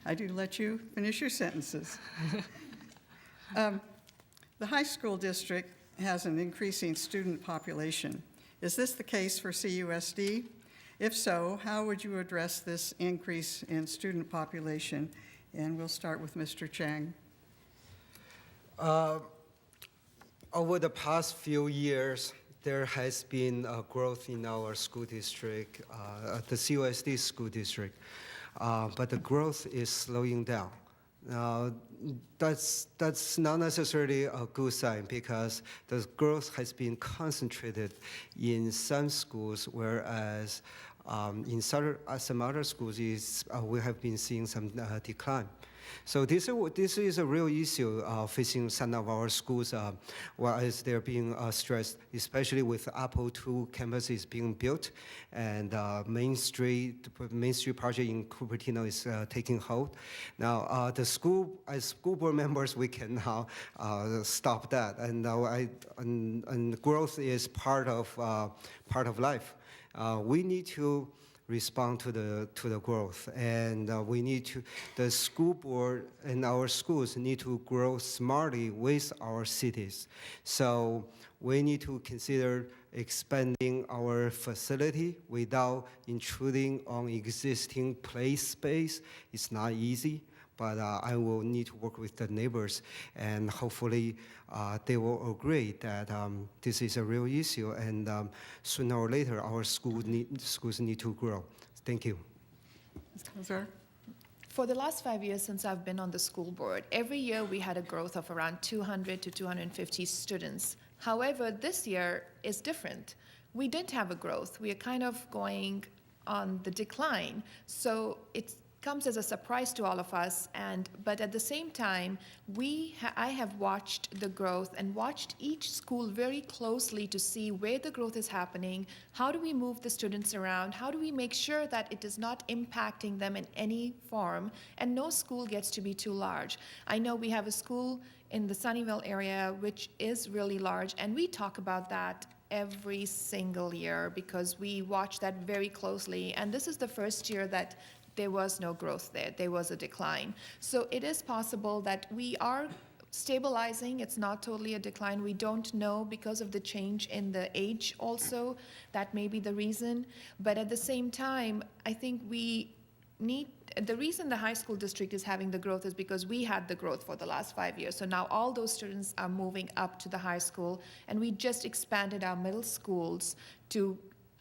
I do let you finish your sentences. The high school district has an increasing student population. Is this the case for CUSD? If so, how would you address this increase in student population? And we'll start with Mr. Chang. Over the past few years, there has been a growth in our school district, the CUSD school district, but the growth is slowing down. Uh, that's not necessarily a good sign because the growth has been concentrated in some schools, whereas in some other schools we have been seeing some decline. So this is a real issue facing some of our schools as they're being stressed, especially with Apple II campuses being built and Main Street project in Cupertino is taking hold. Now, as school board members, we can now stop that, and growth is part of life. We need to respond to the growth, and the school board and our schools need to grow smartly with our cities. So we need to consider expanding our facility without intruding on existing play space. It's not easy, but I will need to work with the neighbors, and hopefully they will agree that this is a real issue, and sooner or later our schools need to grow. Thank you. Ms. Kausar? For the last 5 years since I've been on the school board, every year we had a growth of around 200 to 250 students. However, this year is different. We didn't have a growth. We are kind of going on the decline. So it comes as a surprise to all of us, but at the same time, I have watched the growth and watched each school very closely to see where the growth is happening, how do we move the students around, how do we make sure that it is not impacting them in any form, and no school gets to be too large. I know we have a school in the Sunnyvale area which is really large, and we talk about that every single year because we watch that very closely, and this is the first year that there was no growth there. There was a decline. So it is possible that we are stabilizing. It's not totally a decline. We don't know because of the change in the age also. That may be the reason. But at the same time, I think the reason the high school district is having the growth is because we had the growth for the last 5 years. So now all those students are moving up to the high school, and we just expanded our middle schools to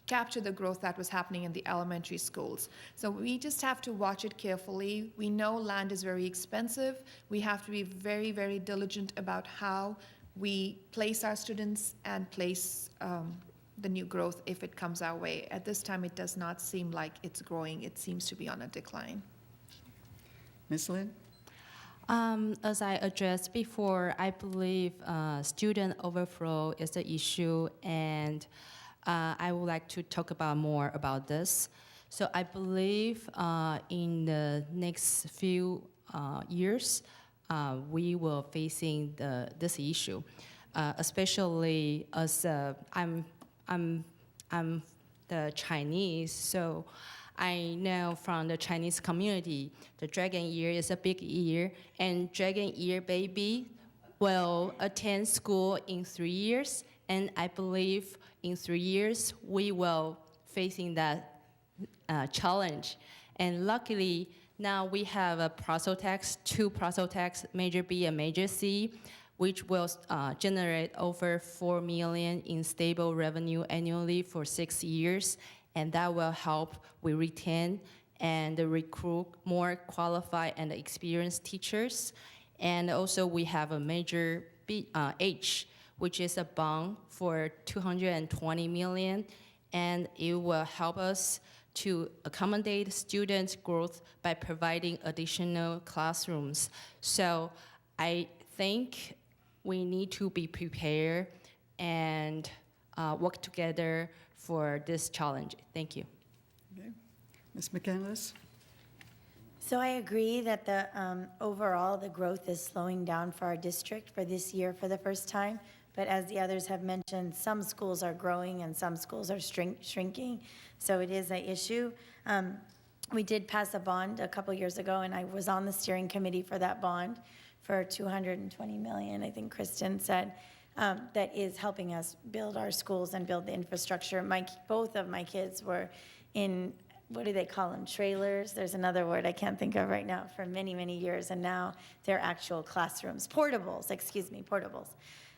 capture the growth that was happening in the elementary schools. So we just have to watch it carefully. We know land is very expensive. We have to be very, very diligent about how we place our students and place the new growth if it comes our way. At this time, it does not seem like it's growing. It seems to be on a decline. Ms. Lin? As I addressed before, I believe student overflow is the issue, and I would like to talk about more about this. So I believe in the next few years, we will facing this issue, especially as I'm the Chinese, so I know from the Chinese community, the Dragon Year is a big year, and Dragon Year baby will attend school in 3 years, and I believe in 3 years, we will facing that challenge. And luckily, now we have a two prosotax, major B and major C, which will generate over 4 million in stable revenue annually for 6 years. And that will help we retain and recruit more qualified and experienced teachers. And also we have a major H, which is a bond for 220 million, and it will help us to accommodate students' growth by providing additional classrooms. So I think we need to be prepared and work together for this challenge. Thank you. Okay. Ms. McCandless? So I agree that overall the growth is slowing down for our district for this year for the first time. But as the others have mentioned, some schools are growing and some schools are shrinking. So it is an issue. We did pass a bond a couple years ago, and I was on the steering committee for that bond for 220 million, I think Kristen said, that is helping us build our schools and build the infrastructure. Both of my kids were in, what do they call them, trailers? There's another word I can't think of right now, for many, many years, and now they're actual classrooms, portables.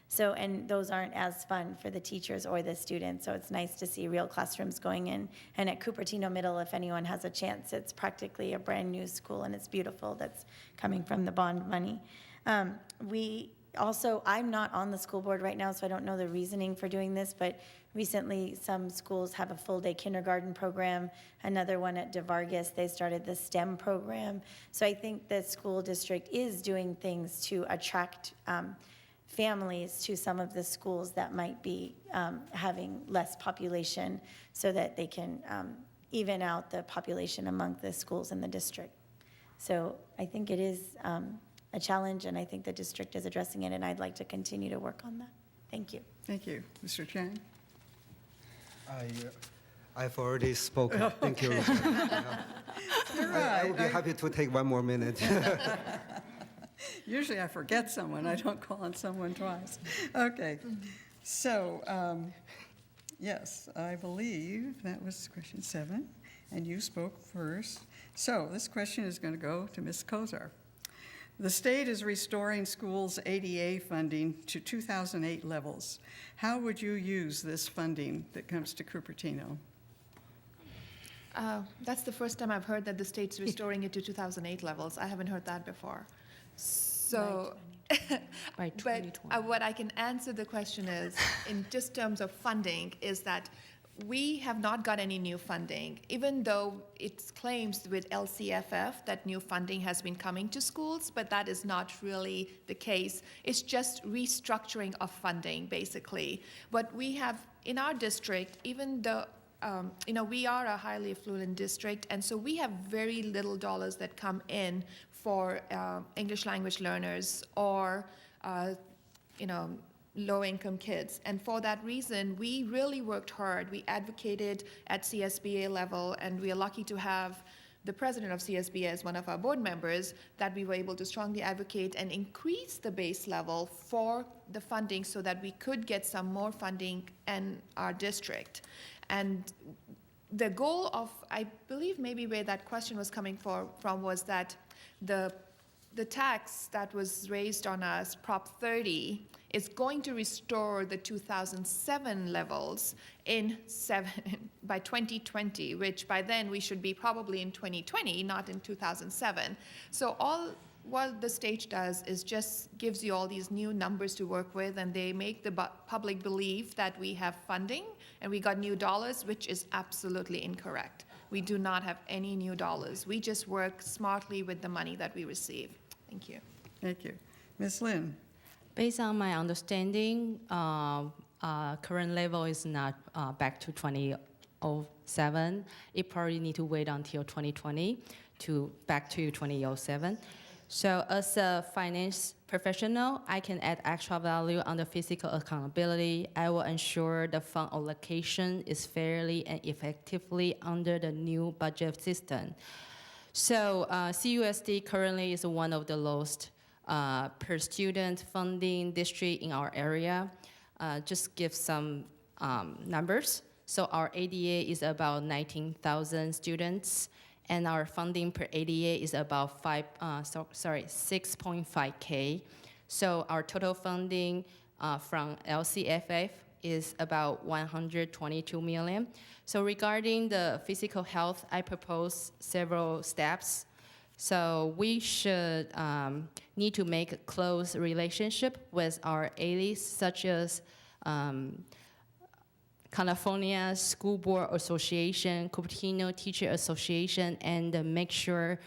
So, and those aren't as fun for the teachers or the students, so it's nice to see real classrooms going in. And at Cupertino Middle, if anyone has a chance, it's practically a brand-new school, and it's beautiful. That's coming from the bond money. I'm not on the school board right now, so I don't know the reasoning for doing this, but recently some schools have a full-day kindergarten program. Another one at DeVargas, they started the STEM program. So I think the school district is doing things to attract families to some of the schools that might be having less population, so that they can even out the population among the schools in the district. So I think it is a challenge, and I think the district is addressing it, and I'd like to continue to work on that. Thank you. Thank you. Mr. Zhang? I've already spoken. Thank you. I would be happy to take one more minute. Usually I forget someone. I don't call on someone twice. Okay. So, yes, I believe that was question 7, and you spoke first. So this question is going to go to Ms. Kausar. The state is restoring schools' ADA funding to 2008 levels. How would you use this funding that comes to Cupertino? That's the first time I've heard that the state's restoring it to 2008 levels. I haven't heard that before. So, By but 2020. what I can answer the question is, in just terms of funding, is that we have not got any new funding, even though it claims with LCFF that new funding has been coming to schools, but that is not really the case. It's just restructuring of funding, basically. What we have in our district, even though we are a highly affluent district, and so we have very little dollars that come in for English language learners or, low-income kids. And for that reason, we really worked hard. We advocated at CSBA level, and we are lucky to have the president of CSBA as one of our board members, that we were able to strongly advocate and increase the base level for the funding so that we could get some more funding in our district. And the goal of, I believe maybe where that question was coming from was that the tax that was raised on us, Prop 30, is going to restore the 2007 levels by 2020, which by then we should be probably in 2020, not in 2007. So what the state does is just gives you all these new numbers to work with, and they make the public believe that we have funding and we got new dollars, which is absolutely incorrect. We do not have any new dollars. We just work smartly with the money that we receive. Thank you. Thank you. Ms. Lin? Based on my understanding, current level is not back to 2007. It probably need to wait until 2020 to back to 2007. So as a finance professional, I can add extra value on the fiscal accountability. I will ensure the fund allocation is fairly and effectively under the new budget system. So CUSD currently is one of the lowest per student funding district in our area. Just give some numbers. So our ADA is about 19,000 students, and our funding per ADA is about 6.5K. So our total funding from LCFF is about 122 million. So regarding the physical health, I propose several steps. So we should need to make a close relationship with our allies, such as California School Board Association, Cupertino Teacher Association, and make sure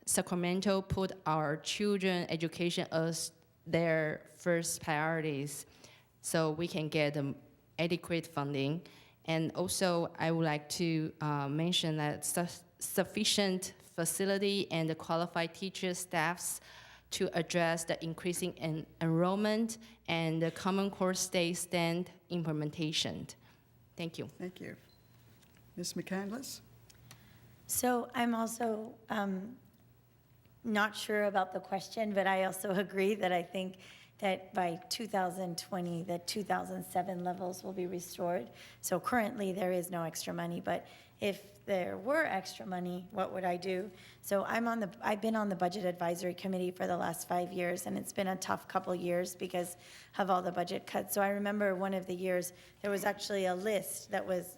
Sacramento put our children education as their first priorities, so we can get adequate funding. And also, I would like to mention that sufficient facility and qualified teacher staffs to address the increasing enrollment and the Common Core State Stand implementation. Thank you. Thank you. Ms. McCandless? So I'm also not sure about the question, but I also agree that I think that by 2020, the 2007 levels will be restored. So currently, there is no extra money, but if there were extra money, what would I do? So I've been on the Budget Advisory Committee for the last 5 years, and it's been a tough couple years because of all the budget cuts. So I remember one of the years, there was actually a list that was,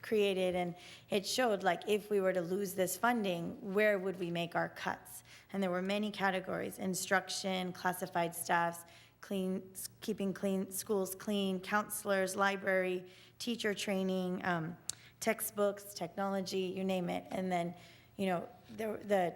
created, and it showed, like, if we were to lose this funding, where would we make our cuts? And there were many categories: instruction, classified staffs, keeping schools clean, counselors, library, teacher training, textbooks, technology, you name it. And then, the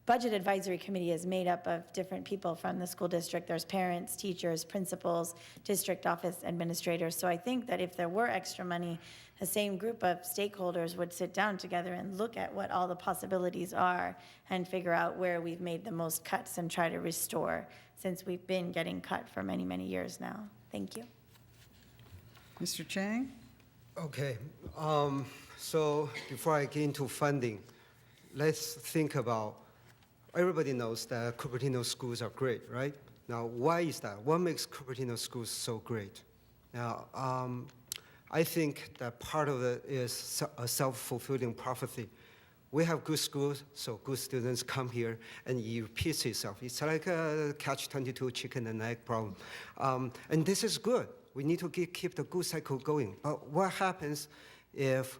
Budget Advisory Committee is made up of different people from the school district. There's parents, teachers, principals, district office administrators. So I think that if there were extra money, the same group of stakeholders would sit down together and look at what all the possibilities are and figure out where we've made the most cuts and try to restore, since we've been getting cut for many, many years now. Thank you. Mr. Zhang? Okay, so before I get into funding, let's think about, everybody knows that Cupertino schools are great, right? Now, why is that? What makes Cupertino schools so great? Now, I think that part of it is a self-fulfilling prophecy. We have good schools, so good students come here, and it repeats itself. It's like a catch-22 chicken and egg problem. And this is good. We need to keep the good cycle going. But what happens if,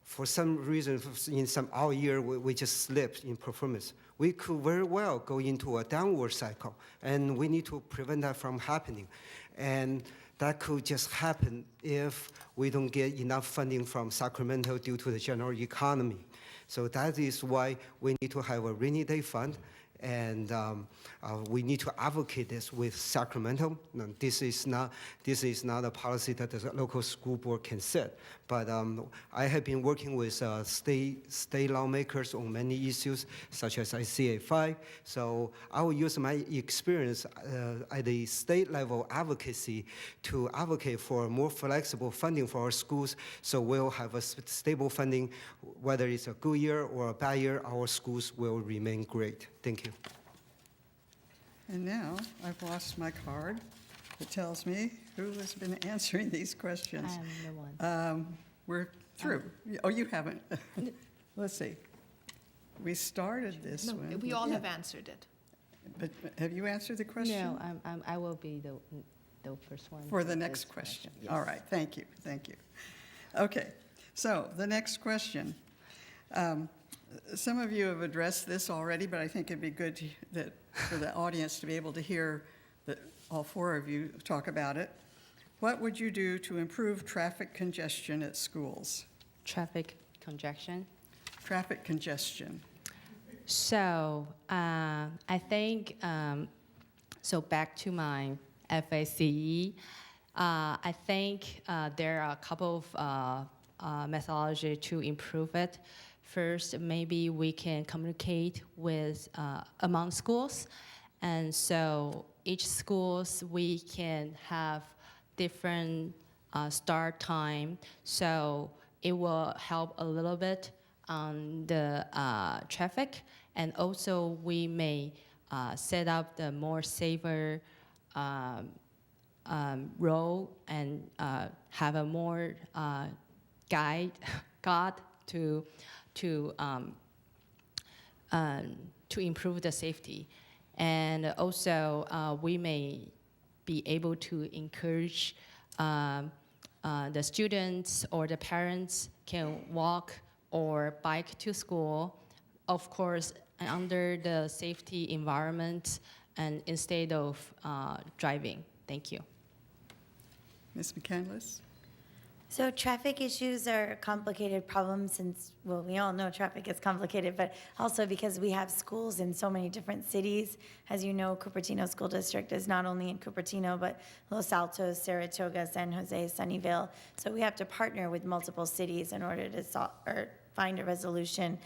for some reason, in some odd year, we just slipped in performance? We could very well go into a downward cycle, and we need to prevent that from happening. And that could just happen if we don't get enough funding from Sacramento due to the general economy. So that is why we need to have a rainy day fund, and we need to advocate this with Sacramento. No, this is not a policy that the local school board can set. But I have been working with state lawmakers on many issues, such as ICA 5. So I will use my experience at the state level advocacy to advocate for more flexible funding for our schools, so we'll have a stable funding. Whether it's a good year or a bad year, our schools will remain great. Thank you. And now I've lost my card that tells me who has been answering these questions. I am the one. We're through. Oh, you haven't. Let's see. We started this No, one. we all Yeah. have answered it. But have you answered the question? No, I will be the first one. For the with next this question. Yes. All right, thank you, thank you. Okay, so the next question. Some of you have addressed this already, but I think it'd be good for the audience to be able to hear all four of you talk about it. What would you do to improve traffic congestion at schools? Traffic congestion. Traffic congestion. So I think, so back to my FACE, I think there are a couple of methodology to improve it. First, maybe we can communicate with among schools, and so each schools we can have different start time, so it will help a little bit on the traffic, and also we may set up the more safer road and have a more guide to improve the safety. And also we may be able to encourage the students or the parents can walk or bike to school, of course, under the safety environment and instead of driving. Thank you. Ms. McCandless? So traffic issues are complicated problems since, well, we all know traffic is complicated, but also because we have schools in so many different cities. As you know, Cupertino School District is not only in Cupertino, but Los Altos, Saratoga, San Jose, Sunnyvale. So we have to partner with multiple cities in order to find a resolution.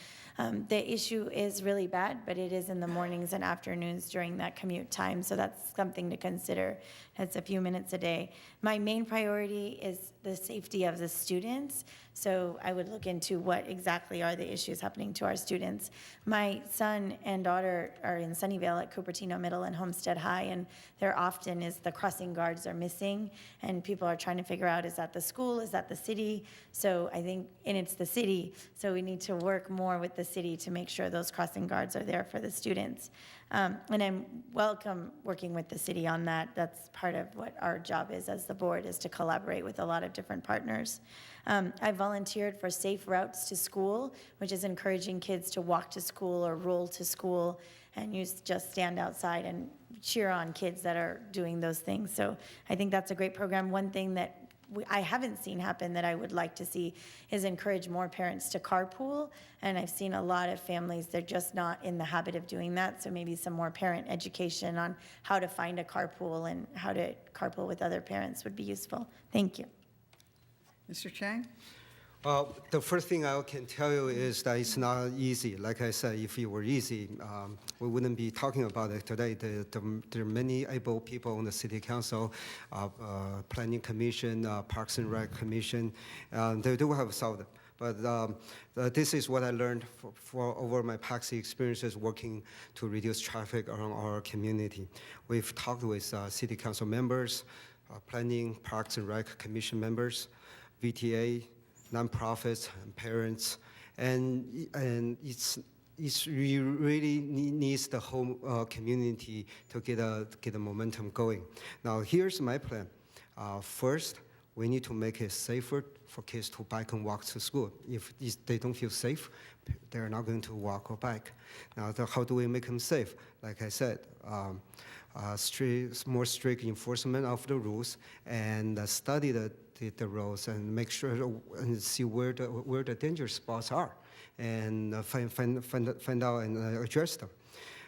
The issue is really bad, but it is in the mornings and afternoons during that commute time, so that's something to consider. It's a few minutes a day. My main priority is the safety of the students. So I would look into what exactly are the issues happening to our students. My son and daughter are in Sunnyvale at Cupertino Middle and Homestead High, and there often is the crossing guards are missing, and people are trying to figure out, is that the school, is that the city? So I think, and it's the city, so we need to work more with the city to make sure those crossing guards are there for the students. And I'm welcome working with the city on that. That's part of what our job is as the board, is to collaborate with a lot of different partners. I volunteered for Safe Routes to School, which is encouraging kids to walk to school or roll to school, and you just stand outside and cheer on kids that are doing those things. So I think that's a great program. One thing that I haven't seen happen that I would like to see is encourage more parents to carpool. And I've seen a lot of families, they're just not in the habit of doing that. So maybe some more parent education on how to find a carpool and how to carpool with other parents would be useful. Thank you. Mr. Chang? The first thing I can tell you is that it's not easy. Like I said, if it were easy, we wouldn't be talking about it today. There are many able people on the City Council, Planning Commission, Parks and Rec Commission. They do have solved it. But this is what I learned for over my past experiences working to reduce traffic around our community. We've talked with City Council members, Planning, Parks and Rec Commission members, VTA, nonprofits, and parents, and really needs the whole community to get a momentum going. Now, here's my plan. First, we need to make it safer for kids to bike and walk to school. If they don't feel safe, they're not going to walk or bike. Now, how do we make them safe? Like I said, more strict enforcement of the rules, and study the roads and make sure and see where the danger spots are, and find out and address them.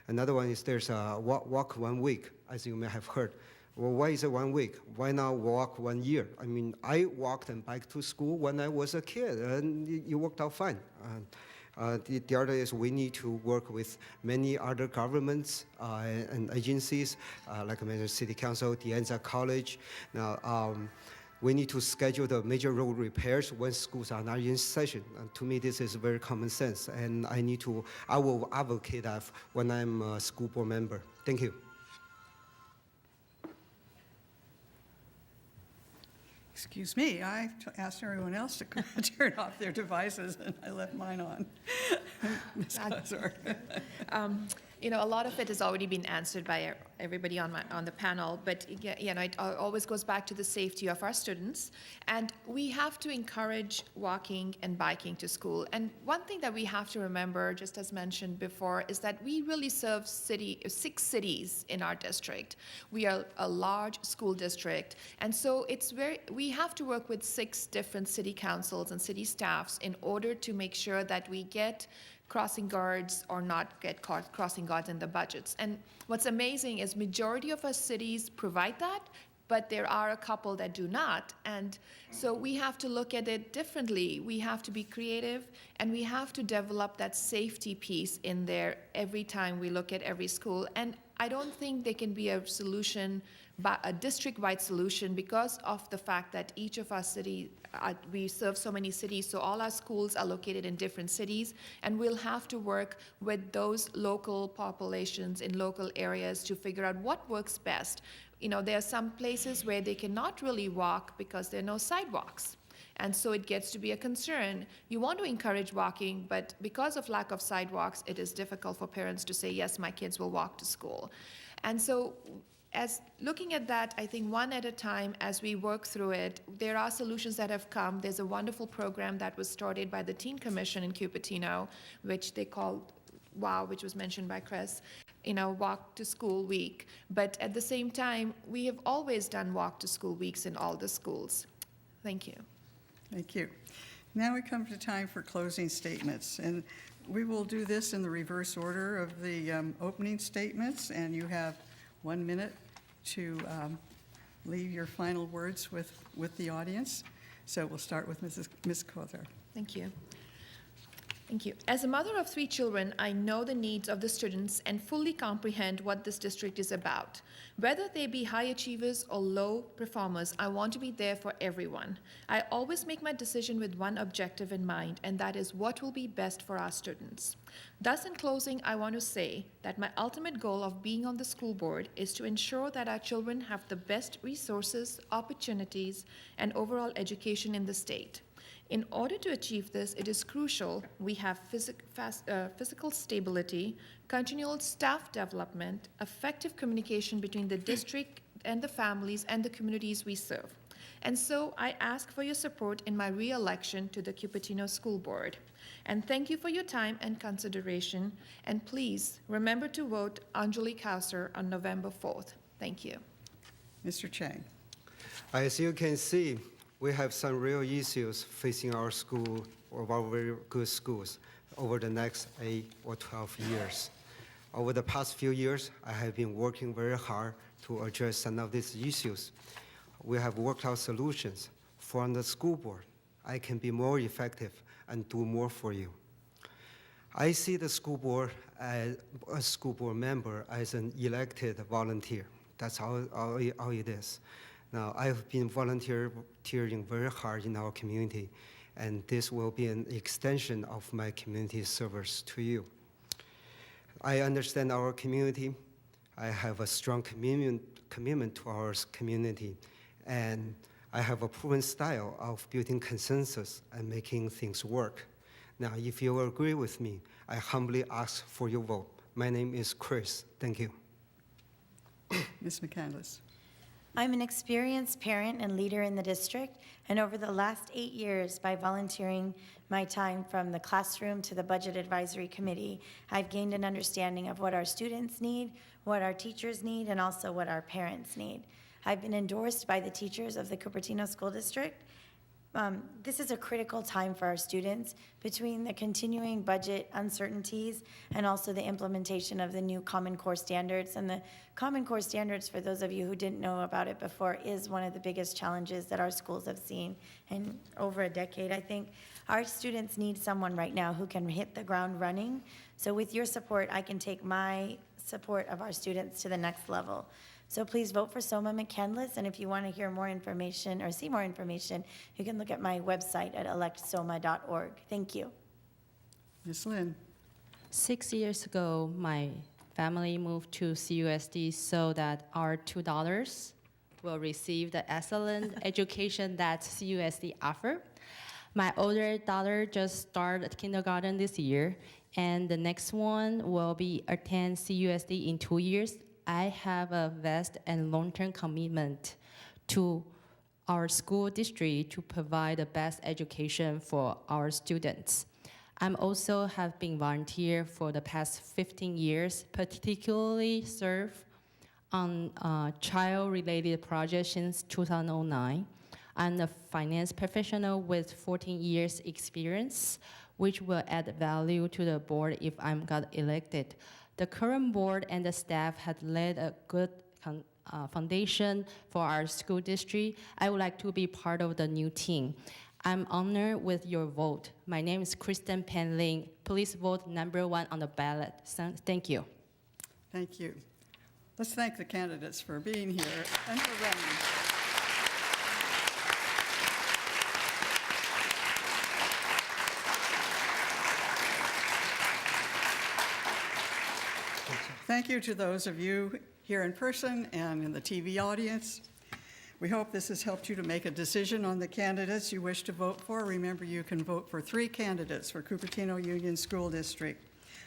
Another one is there's a walk 1 week, as you may have heard. Well, why is it 1 week? Why not walk 1 year? I mean, I walked and biked to school when I was a kid, and it worked out fine. The other is we need to work with many other governments and agencies, like I mentioned, City Council, De Anza College. Now, we need to schedule the major road repairs when schools are not in session. And to me, this is very common sense, and I will advocate that when I'm a school board member. Thank you. Excuse me, I asked everyone else to turn off their devices, and I left mine on. Ms. Kausar. A lot of it has already been answered by everybody on the panel, but it always goes back to the safety of our students, and we have to encourage walking and biking to school. And one thing that we have to remember, just as mentioned before, is that we really serve 6 cities in our district. We are a large school district, and so we have to work with 6 different city councils and city staffs in order to make sure that we get crossing guards or not get crossing guards in the budgets. And what's amazing is majority of our cities provide that, but there are a couple that do not. And so we have to look at it differently. We have to be creative, and we have to develop that safety piece in there every time we look at every school. And I don't think there can be a solution, a district-wide solution, because of the fact that each of our cities, we serve so many cities, so all our schools are located in different cities, and we'll have to work with those local populations in local areas to figure out what works best. There are some places where they cannot really walk because there are no sidewalks. And so it gets to be a concern. You want to encourage walking, but because of lack of sidewalks, it is difficult for parents to say, yes, my kids will walk to school. And so as looking at that, I think one at a time as we work through it, there are solutions that have come. There's a wonderful program that was started by the Teen Commission in Cupertino, which they called WOW, which was mentioned by Chris, Walk to School Week. But at the same time, we have always done Walk to School Weeks in all the schools. Thank you. Thank you. Now we come to time for closing statements, and we will do this in the reverse order of the opening statements, and you have 1 minute to leave your final words with the audience. So we'll start with Ms. Kausar. Thank you. Thank you. As a mother of 3 children, I know the needs of the students and fully comprehend what this district is about. Whether they be high achievers or low performers, I want to be there for everyone. I always make my decision with one objective in mind, and that is what will be best for our students. Thus, in closing, I want to say that my ultimate goal of being on the school board is to ensure that our children have the best resources, opportunities, and overall education in the state. In order to achieve this, it is crucial we have physical stability, continual staff development, effective communication between the district and the families and the communities we serve. And so I ask for your support in my re-election to the Cupertino School Board. And thank you for your time and consideration. And please remember to vote Anjali Kausar on November 4th. Thank you. Mr. Chang. As you can see, we have some real issues facing our school or our very good schools over the next 8 or 12 years. Over the past few years, I have been working very hard to address some of these issues. We have worked out solutions. From the school board, I can be more effective and do more for you. I see the school board as a school board member as an elected volunteer. That's how it is. Now, I've been volunteering very hard in our community, and this will be an extension of my community service to you. I understand our community. I have a strong commitment to our community, and I have a proven style of building consensus and making things work. Now, if you agree with me, I humbly ask for your vote. My name is Chris. Thank you. Ms. McCandless. I'm an experienced parent and leader in the district, and over the last 8 years, by volunteering my time from the classroom to the Budget Advisory Committee, I've gained an understanding of what our students need, what our teachers need, and also what our parents need. I've been endorsed by the teachers of the Cupertino School District. This is a critical time for our students between the continuing budget uncertainties and also the implementation of the new Common Core standards. And the Common Core standards, for those of you who didn't know about it before, is one of the biggest challenges that our schools have seen in over a decade. I think our students need someone right now who can hit the ground running. So with your support, I can take my support of our students to the next level. So please vote for Soma McCandless, and if you want to hear more information or see more information, you can look at my website at electsoma.org. Thank you. Ms. Lynn. 6 years ago, my family moved to CUSD so that our $2 will receive the excellent education that CUSD offer. My older daughter just started kindergarten this year, and the next one will be attend CUSD in 2 years. I have a vast and long-term commitment to our school district to provide the best education for our students. I'm also have been volunteer for the past 15 years, particularly serve on child-related projects since 2009. I'm a finance professional with 14 years experience, which will add value to the board if I'm got elected. The current board and the staff had laid a good foundation for our school district. I would like to be part of the new team. I'm honored with your vote. My name is Kristen Penling. Please vote number 1 on the ballot. So, thank you. Thank you. Let's thank the candidates for being here and for running. Thank you to those of you here in person and in the TV audience. We hope this has helped you to make a decision on the candidates you wish to vote for. Remember, you can vote for 3 candidates for Cupertino Union School District.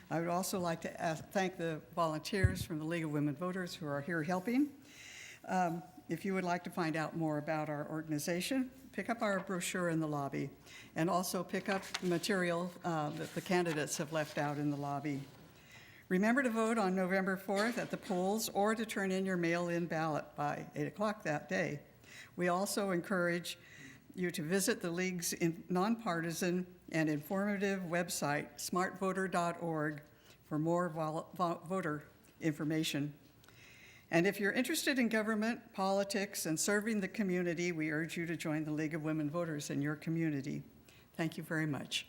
I would also like to thank the volunteers from the League of Women Voters who are here helping. If you would like to find out more about our organization, pick up our brochure in the lobby, and also pick up material that the candidates have left out in the lobby. Remember to vote on November 4th at the polls or to turn in your mail-in ballot by 8 o'clock that day. We also encourage you to visit the League's nonpartisan and informative website, smartvoter.org, for more voter information. And if you're interested in government, politics, and serving the community, we urge you to join the League of Women Voters in your community. Thank you very much.